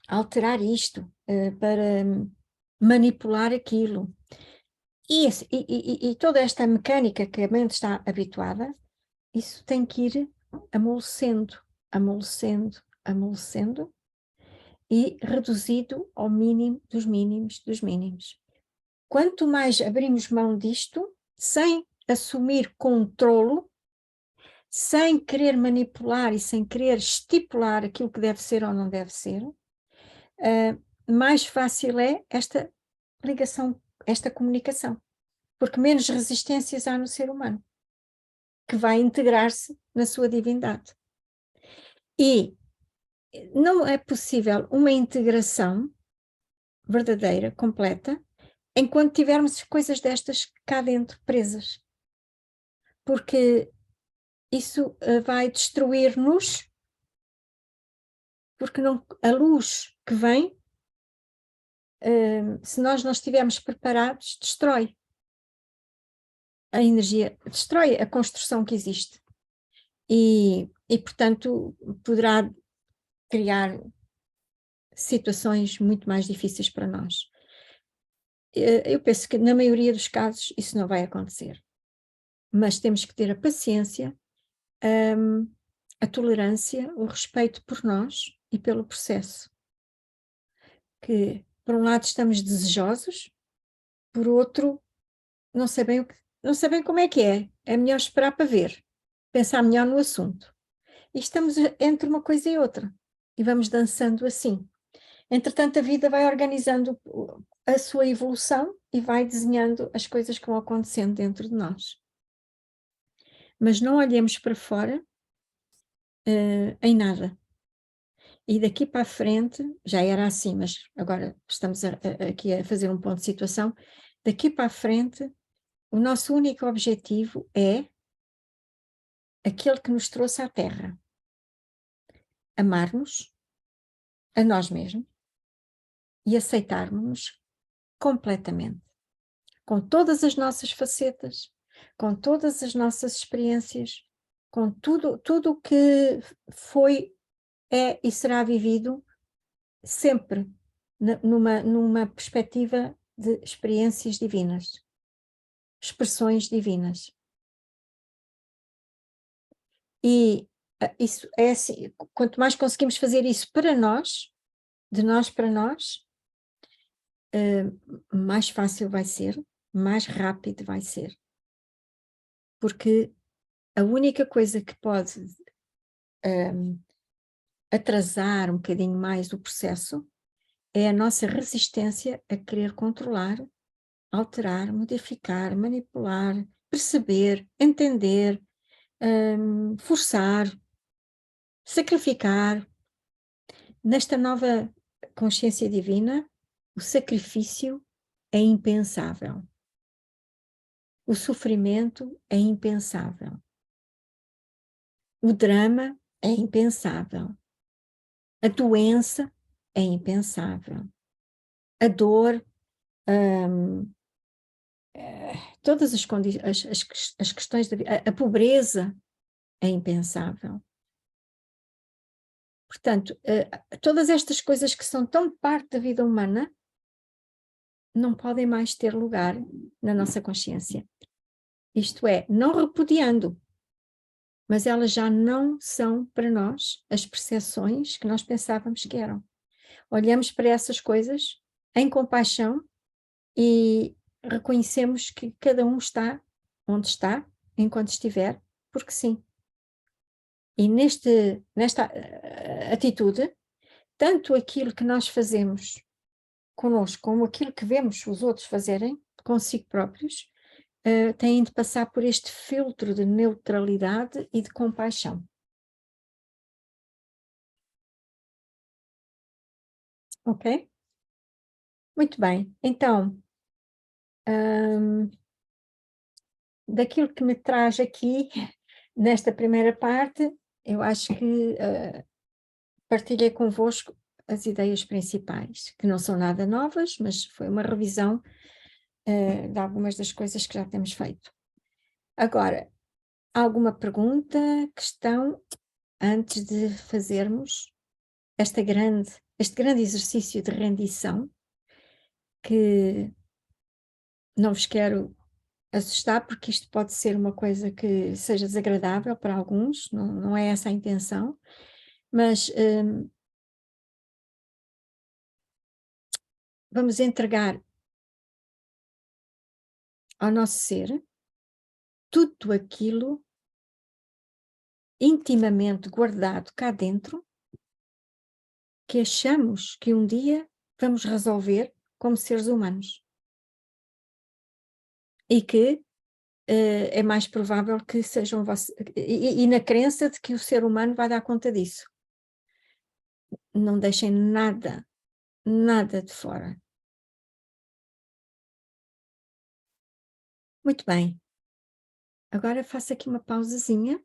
alterar isto, para manipular aquilo. E toda esta mecânica que a mente está habituada, isso tem que ir amolecendo, amolecendo, amolecendo e reduzido ao mínimo dos mínimos dos mínimos. Quanto mais abrimos mão disto, sem assumir controlo, sem querer manipular e sem querer estipular aquilo que deve ser ou não deve ser, mais fácil é esta ligação, esta comunicação, porque menos resistências há no ser humano, que vai integrar-se na sua divindade. E não é possível uma integração verdadeira, completa, enquanto tivermos coisas destas cá dentro presas, porque isso vai destruir-nos, porque a luz que vem, se nós não estivermos preparados, destrói a energia, destrói a construção que existe e portanto poderá criar situações muito mais difíceis para nós. Eu penso que na maioria dos casos isso não vai acontecer, mas temos que ter a paciência, a tolerância, o respeito por nós e pelo processo, que por um lado estamos desejosos, por outro não sabem como é que é melhor esperar para ver, pensar melhor no assunto. E estamos entre uma coisa e outra, e vamos dançando assim. Entretanto, a vida vai organizando a sua evolução e vai desenhando as coisas que vão acontecendo dentro de nós. Mas não olhemos para fora em nada. E daqui para a frente, já era assim, mas agora estamos aqui a fazer um ponto de situação, daqui para a frente, o nosso único objetivo é aquele que nos trouxe à Terra. Amar-nos, a nós mesmos, e aceitarmos-nos completamente, com todas as nossas facetas, com todas as nossas experiências, com tudo o que foi, é e será vivido sempre numa perspectiva de experiências divinas, expressões divinas. E isso é assim, quanto mais conseguimos fazer isso para nós, de nós para nós, mais fácil vai ser, mais rápido vai ser. Porque a única coisa que pode atrasar um bocadinho mais o processo é a nossa resistência a querer controlar, alterar, modificar, manipular, perceber, entender, forçar, sacrificar. Nesta nova consciência divina, o sacrifício é impensável. O sofrimento é impensável. O drama é impensável. A doença é impensável. A dor, todas as questões da vida, a pobreza é impensável. Portanto, todas estas coisas que são tão parte da vida humana não podem mais ter lugar na nossa consciência. Isto é, não repudiando, mas elas já não são para nós as percepções que nós pensávamos que eram. Olhamos para essas coisas em compaixão e reconhecemos que cada um está onde está, enquanto estiver, porque sim. E nesta atitude, tanto aquilo que nós fazemos connosco, como aquilo que vemos os outros fazerem consigo próprios, têm de passar por este filtro de neutralidade e de compaixão. Ok? Muito bem. Então, daquilo que me traz aqui, nesta primeira parte, eu acho que partilhei convosco as ideias principais, que não são nada novas, mas foi uma revisão de algumas das coisas que já temos feito. Agora, alguma pergunta, questão, antes de fazermos este grande exercício de rendição, que não vos quero assustar, porque isto pode ser uma coisa que seja desagradável para alguns, não é essa a intenção, mas vamos entregar ao nosso ser tudo aquilo intimamente guardado cá dentro que achamos que um dia vamos resolver como seres humanos. E que é mais provável que sejam vocês, e na crença de que o ser humano vai dar conta disso. Não deixem nada de fora. Muito bem. Agora faço aqui uma pausazinha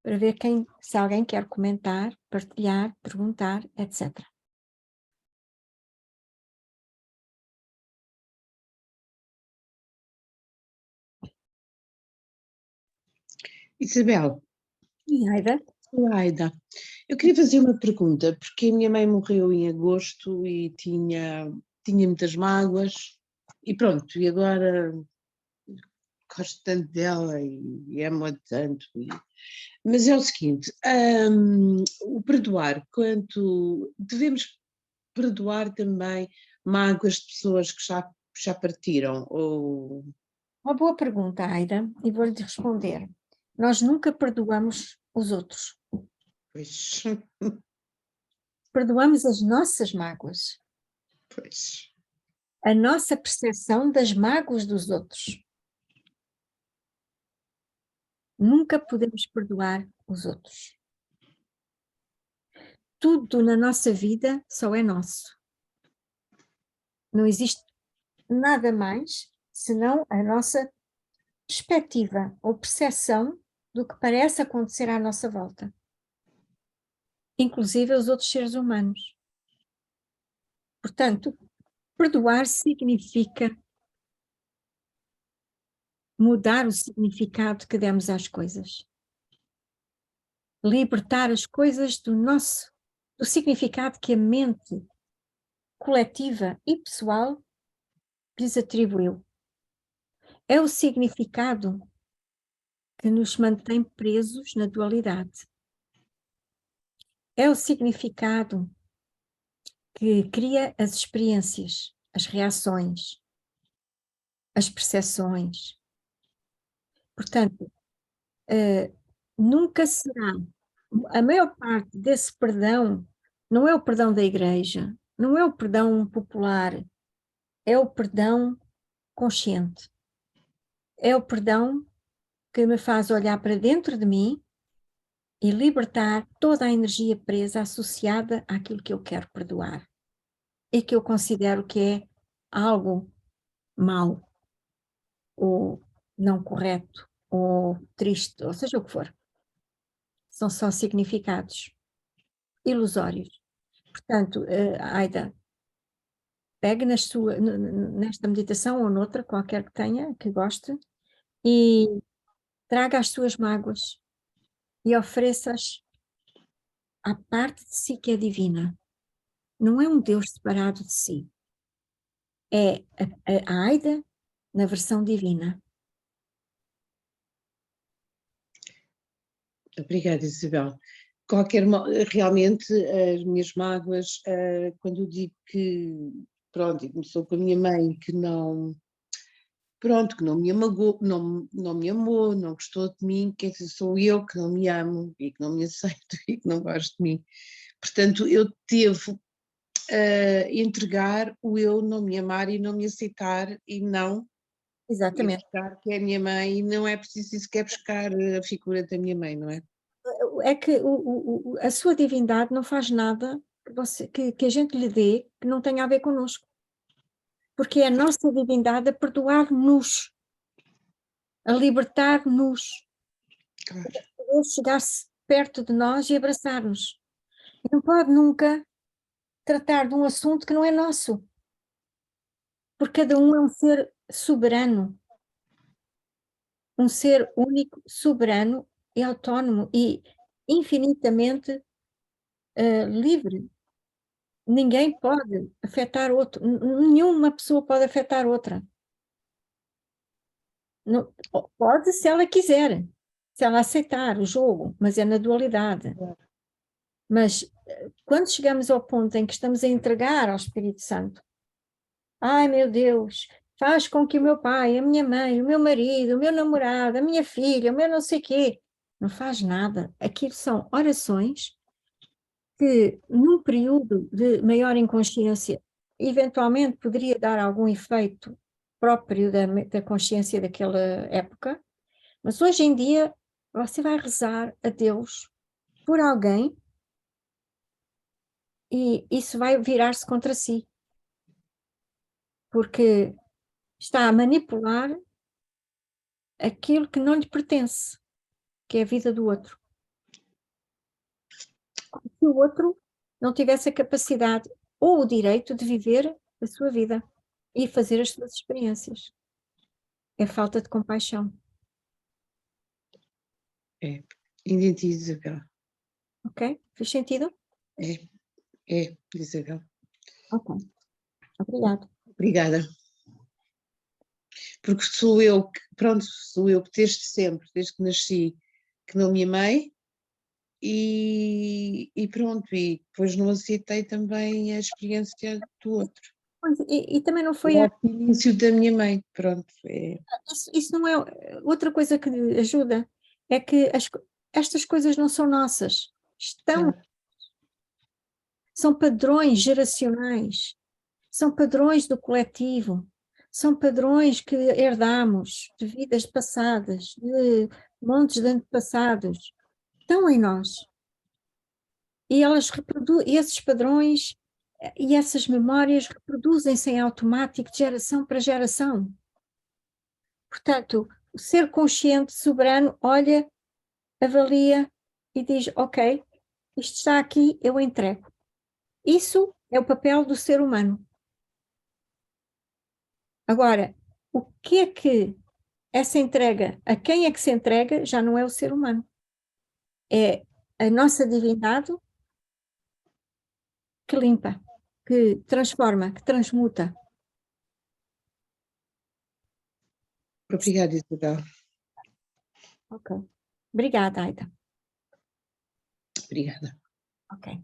para ver se alguém quer comentar, partilhar, perguntar, etc. Isabel, Aida? Aida, eu queria fazer uma pergunta, porque a minha mãe morreu em agosto e tinha muitas mágoas, e pronto, e agora gosto tanto dela e amo-a tanto. Mas é o seguinte, o perdoar, devemos perdoar também mágoas de pessoas que já partiram? Ou... Uma boa pergunta, Aida, e vou-lhe responder. Nós nunca perdoamos os outros. Pois. Perdoamos as nossas mágoas. Pois. A nossa percepção das mágoas dos outros. Nunca podemos perdoar os outros. Tudo na nossa vida só é nosso. Não existe nada mais senão a nossa perspectiva ou percepção do que parece acontecer à nossa volta. Inclusive os outros seres humanos. Portanto, perdoar significa mudar o significado que demos às coisas. Libertar as coisas do significado que a mente coletiva e pessoal lhes atribuiu. É o significado que nos mantém presos na dualidade. É o significado que cria as experiências, as reações, as percepções. Portanto, nunca será, a maior parte desse perdão não é o perdão da igreja, não é o perdão popular, é o perdão consciente. É o perdão que me faz olhar para dentro de mim e libertar toda a energia presa associada àquilo que eu quero perdoar e que eu considero que é algo mau, ou não correto, ou triste, ou seja o que for. São só significados ilusórios. Portanto, Aida, pegue nesta meditação ou noutra, qualquer que tenha, que goste, e traga as suas mágoas e ofereça-as à parte de si que é divina. Não é um Deus separado de si. É a Aida na versão divina. Obrigada, Isabel. Realmente, as minhas mágoas, quando eu digo que, pronto, começou com a minha mãe, que não, pronto, que não me amagou, não me amou, não gostou de mim, quer dizer, sou eu que não me amo e que não me aceito e que não gosto de mim. Portanto, eu devo entregar o eu não me amar e não me aceitar e não Exatamente. buscar que é a minha mãe, e não é preciso sequer buscar a figura da minha mãe, não é? É que a sua divindade não faz nada que a gente lhe dê que não tenha a ver connosco. Porque é a nossa divindade a perdoar-nos, a libertar-nos, Claro. a chegar-se perto de nós e abraçar-nos. Não pode nunca tratar de um assunto que não é nosso. Porque cada um é um ser soberano. Um ser único, soberano e autónomo e infinitamente livre. Ninguém pode afetar outro, nenhuma pessoa pode afetar outra. Não, pode se ela quiser, se ela aceitar o jogo, mas é na dualidade. Mas quando chegamos ao ponto em que estamos a entregar ao Espírito Santo, ai meu Deus, faz com que o meu pai, a minha mãe, o meu marido, o meu namorado, a minha filha, o meu não sei quê, não faz nada. Aquilo são orações que, num período de maior inconsciência, eventualmente poderia dar algum efeito próprio da consciência daquela época, mas hoje em dia você vai rezar a Deus por alguém e isso vai virar-se contra si, porque está a manipular aquilo que não lhe pertence, que é a vida do outro. Se o outro não tivesse a capacidade ou o direito de viver a sua vida e fazer as suas experiências. É falta de compaixão. É, entendi, Isabel. Ok? Fez sentido? É, Isabel. Ok. Obrigada. Obrigada. Porque sou eu que desde sempre, desde que nasci, que não me amei e pronto, e depois não aceitei também a experiência do outro. E também não foi... O início da minha mãe, pronto. Isso não é... Outra coisa que ajuda é que estas coisas não são nossas. São padrões geracionais, são padrões do coletivo, são padrões que herdamos de vidas passadas, de montes de antepassados, estão em nós. E esses padrões e essas memórias reproduzem-se em automático de geração para geração. Portanto, o ser consciente, soberano, olha, avalia e diz, ok, isto está aqui, eu entrego. Isso é o papel do ser humano. Agora, o que é que essa entrega, a quem é que se entrega, já não é o ser humano. É a nossa divindade que limpa, que transforma, que transmuta. Obrigada, Isabel. Ok. Obrigada, Aida. Obrigada. Ok.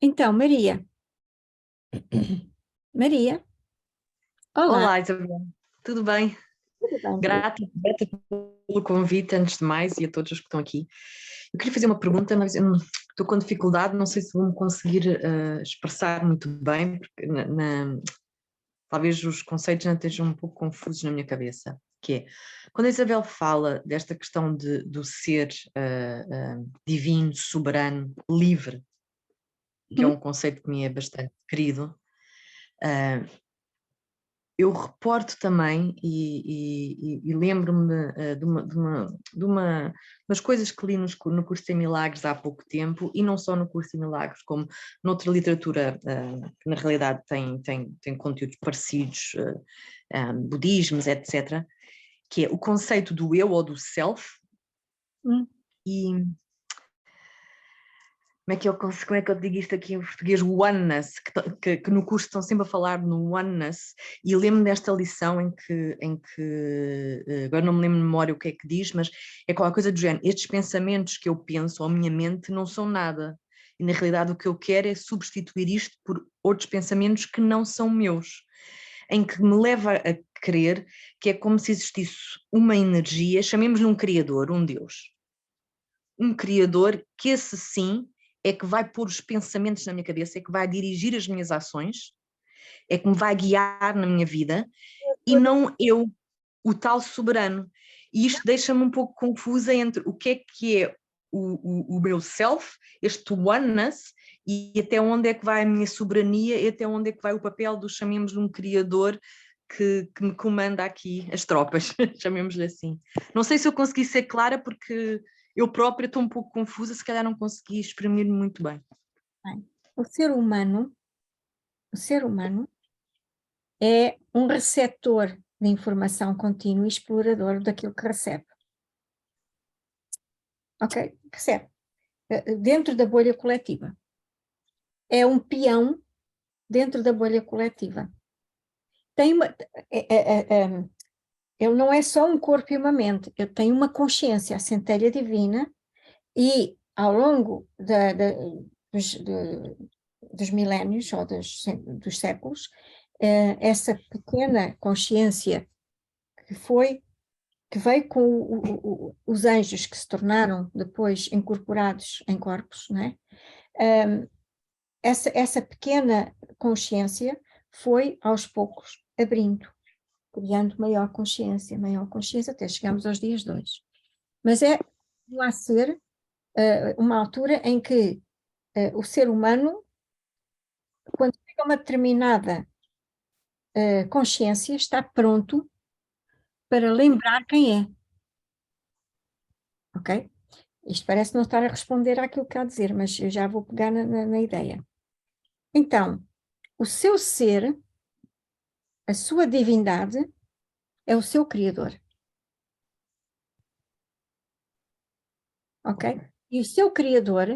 Então, Maria. Maria. Olá. Olá, Isabel. Tudo bem? Tudo bem, Maria? Grata pelo convite, antes de mais, e a todos os que estão aqui. Eu queria fazer uma pergunta, mas eu estou com dificuldade, não sei se vou-me conseguir expressar muito bem, porque talvez os conceitos não estejam um pouco confusos na minha cabeça, que é, quando a Isabel fala desta questão do ser divino, soberano, livre, que é um conceito que me é bastante querido, eu reporto também e lembro-me de umas coisas que li no curso de Milagres há pouco tempo, e não só no curso de Milagres, como noutra literatura que na realidade tem conteúdos parecidos, budismos, etc., que é o conceito do eu ou do self. E como é que eu digo isto aqui em português? O oneness, que no curso estão sempre a falar no oneness, e lembro-me desta lição em que agora não me lembro de memória o que é que diz, mas é qualquer coisa do género: estes pensamentos que eu penso, ou a minha mente, não são nada, e na realidade o que eu quero é substituir isto por outros pensamentos que não são meus, em que me leva a crer que é como se existisse uma energia, chamemos-lhe um criador, um Deus, um criador, que esse sim é que vai pôr os pensamentos na minha cabeça, é que vai dirigir as minhas ações, é que me vai guiar na minha vida, e não eu, o tal soberano. E isto deixa-me um pouco confusa entre o que é o meu self, este oneness, e até onde é que vai a minha soberania, e até onde é que vai o papel do, chamemos de um criador, que me comanda aqui as tropas, chamemos-lhe assim. Não sei se eu consegui ser clara, porque eu própria estou um pouco confusa, se calhar não consegui exprimir-me muito bem. O ser humano é um receptor de informação contínua e explorador daquilo que recebe. Ok? Recebe. Dentro da bolha coletiva. É um peão dentro da bolha coletiva. Ele não é só um corpo e uma mente, ele tem uma consciência, a centelha divina, e ao longo dos milénios ou dos séculos, essa pequena consciência que veio com os anjos que se tornaram depois incorporados em corpos, não é? Essa pequena consciência foi aos poucos abrindo, criando maior consciência, até chegamos aos dias de hoje. Mas vai ser uma altura em que o ser humano, quando chega a uma determinada consciência, está pronto para lembrar quem é. Ok? Isto parece não estar a responder àquilo que há a dizer, mas eu já vou pegar na ideia. Então, o seu ser, a sua divindade, é o seu criador. Ok? E o seu criador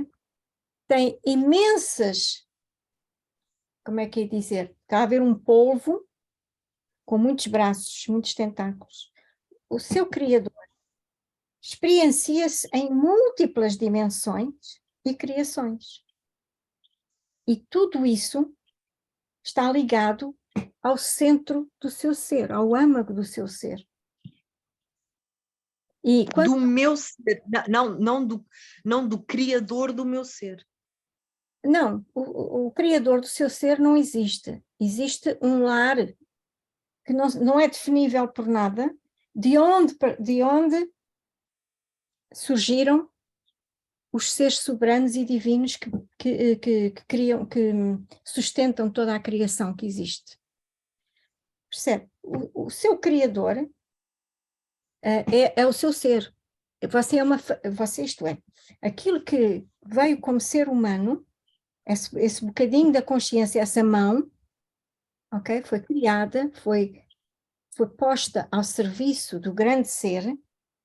tem imensas, como é que é dizer? Está a haver um polvo com muitos braços, muitos tentáculos. O seu criador experiencia-se em múltiplas dimensões e criações. E tudo isso está ligado ao centro do seu ser, ao âmago do seu ser. E do meu ser, não do criador do meu ser. Não, o criador do seu ser não existe. Existe um lar que não é definível por nada, de onde surgiram os seres soberanos e divinos que criam, que sustentam toda a criação que existe. Percebe? O seu criador é o seu ser. Você isto é, aquilo que veio como ser humano esse bocadinho da consciência, essa mão, ok, foi criada, foi posta ao serviço do grande ser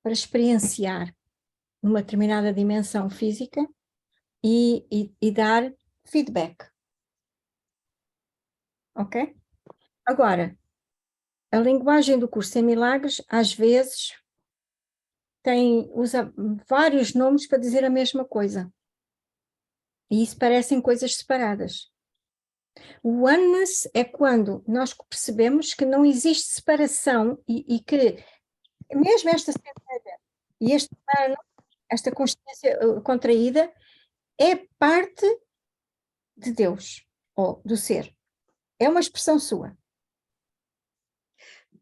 para experienciar uma determinada dimensão física e dar feedback. Ok? Agora, a linguagem do curso em milagres, às vezes, usa vários nomes para dizer a mesma coisa. E isso parecem coisas separadas. O oneness é quando nós percebemos que não existe separação e que mesmo esta centelha e este plano, esta consciência contraída, é parte de Deus, ou do ser. É uma expressão sua.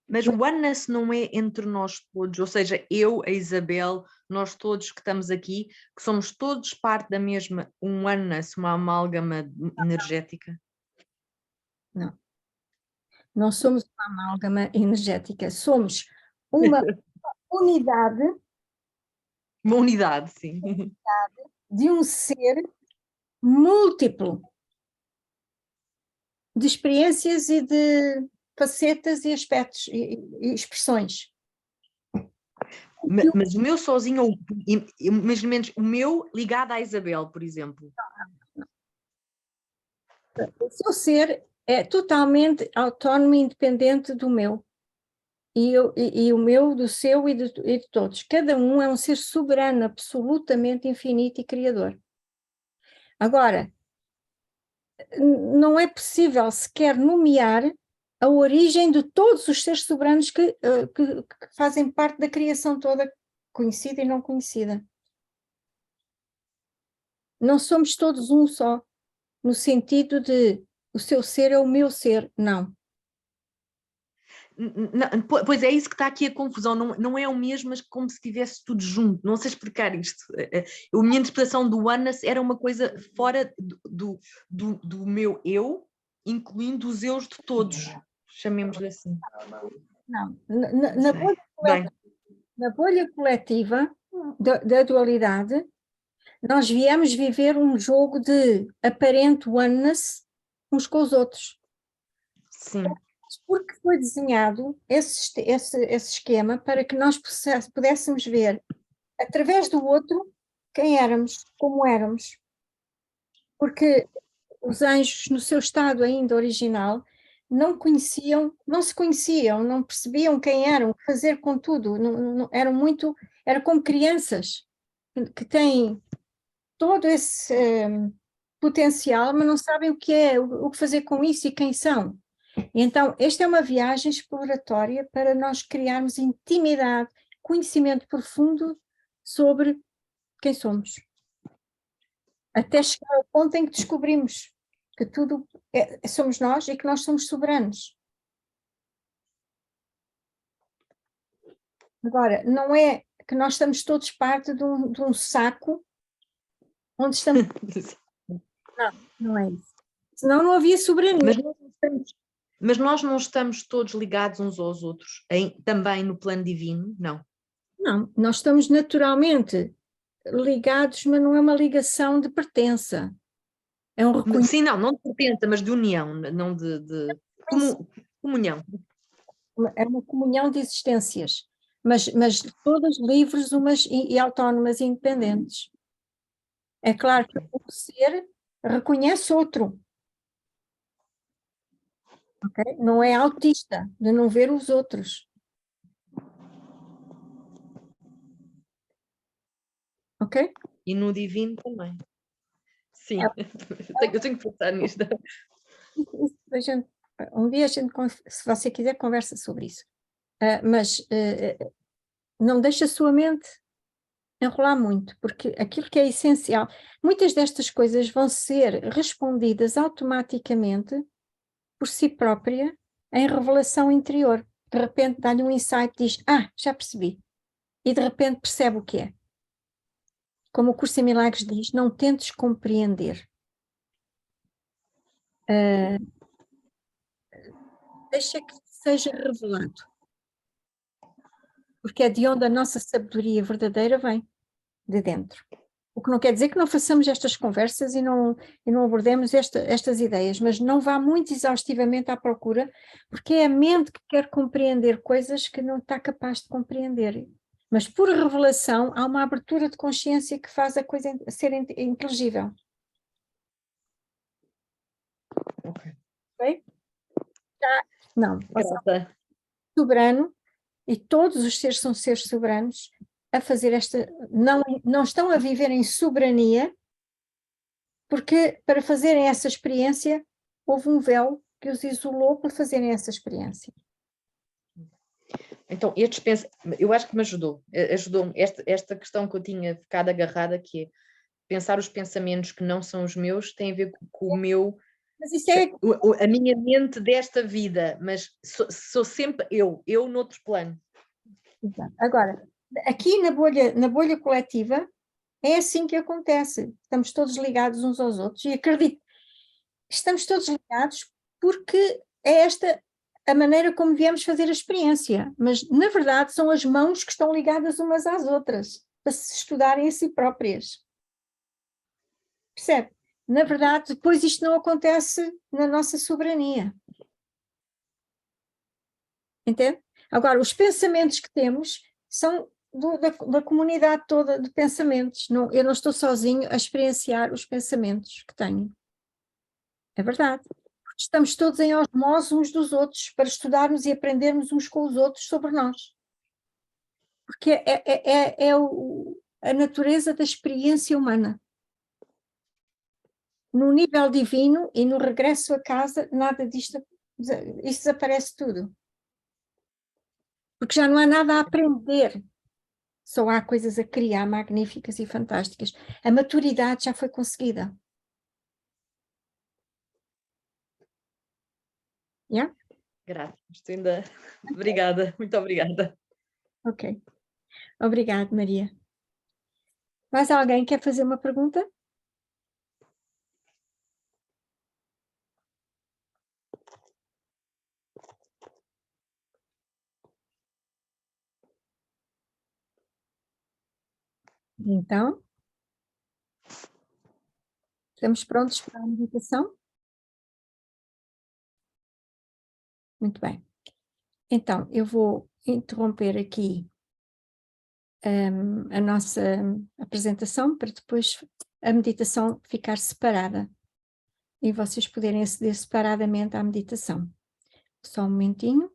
Mas o oneness não é entre nós todos, ou seja, eu, a Isabel, nós todos que estamos aqui, que somos todos parte da mesma, um oneness, uma amálgama energética? Não. Não somos uma amálgama energética, somos uma unidade. Uma unidade, sim. De um ser múltiplo de experiências e de facetas e aspectos e expressões. Mas o meu sozinho, imaginemos, o meu ligado à Isabel, por exemplo. O seu ser é totalmente autónomo e independente do meu. E o meu, do seu e de todos. Cada um é um ser soberano, absolutamente infinito e criador. Agora, não é possível sequer nomear a origem de todos os seres soberanos que fazem parte da criação toda, conhecida e não conhecida. Não somos todos um só, no sentido de o seu ser é o meu ser, não. Não, pois é isso que está aqui a confusão, não é o mesmo, mas como se estivesse tudo junto, não sei explicar isto. A minha interpretação do oneness era uma coisa fora do meu eu, incluindo os eus de todos, chamemos-lhe assim. Não, na bolha coletiva da dualidade, nós viemos viver um jogo de aparente oneness uns com os outros. Sim. Porque foi desenhado esse esquema para que nós pudéssemos ver, através do outro, quem éramos, como éramos. Porque os anjos, no seu estado ainda original, não se conheciam, não percebiam quem eram, o que fazer com tudo, era como crianças que têm todo esse potencial, mas não sabem o que é, o que fazer com isso e quem são. Então, esta é uma viagem exploratória para nós criarmos intimidade, conhecimento profundo sobre quem somos. Até chegar ao ponto em que descobrimos que tudo somos nós e que nós somos soberanos. Agora, não é que nós estamos todos parte de um saco onde estamos... Não é isso. Senão não havia soberania. Mas nós não estamos todos ligados uns aos outros, também no plano divino, não? Não, nós estamos naturalmente ligados, mas não é uma ligação de pertença. É um reconhecimento. Sim, não de pertença, mas de união, não de comunhão. É uma comunhão de existências, mas todas livres umas e autónomas e independentes. É claro que o ser reconhece outro. Okay? Não é autista de não ver os outros. Ok? E no divino também. Sim, eu tenho que pensar nisto. Um dia se você quiser, conversa sobre isso. Mas não deixe a sua mente enrolar muito, porque aquilo que é essencial, muitas destas coisas vão ser respondidas automaticamente por si própria em revelação interior. De repente dá-lhe um insight e diz, já percebi. E de repente percebe o que é. Como o Curso em Milagres diz, não tentes compreender. Deixa que seja revelado. Porque é de onde a nossa sabedoria verdadeira vem, de dentro. O que não quer dizer que não façamos estas conversas e não abordemos estas ideias, mas não vá muito exaustivamente à procura, porque é a mente que quer compreender coisas que não está capaz de compreender. Mas por revelação há uma abertura de consciência que faz a coisa ser inteligível. Ok? Não, Grata. soberano, e todos os seres são seres soberanos, a fazer não estão a viver em soberania, porque para fazerem essa experiência houve um véu que os isolou para fazerem essa experiência. Então, eu acho que me ajudou-me esta questão que eu tinha ficado agarrada, que é pensar os pensamentos que não são os meus, tem a ver com o meu, Mas isso é... a minha mente desta vida, mas sou sempre eu noutro plano. Agora, aqui na bolha coletiva, é assim que acontece. Estamos todos ligados uns aos outros, e acredito, estamos todos ligados porque é esta a maneira como viemos fazer a experiência, mas na verdade são as mãos que estão ligadas umas às outras, para se estudarem a si próprias. Percebe? Na verdade, depois isto não acontece na nossa soberania. Entende? Agora, os pensamentos que temos são da comunidade toda de pensamentos. Eu não estou sozinho a experienciar os pensamentos que tenho. É verdade. Porque estamos todos em osmose uns dos outros para estudarmos e aprendermos uns com os outros sobre nós. Porque é a natureza da experiência humana. No nível divino e no regresso a casa, nada disto, isso desaparece tudo. Porque já não há nada a aprender. Só há coisas a criar magníficas e fantásticas. A maturidade já foi conseguida. Yeah? Grata. Obrigada, muito obrigada. Ok. Obrigada, Maria. Mais alguém quer fazer uma pergunta? Então, estamos prontos para a meditação? Muito bem. Então, eu vou interromper aqui a nossa apresentação para depois a meditação ficar separada e vocês poderem aceder separadamente à meditação. Só um momentinho.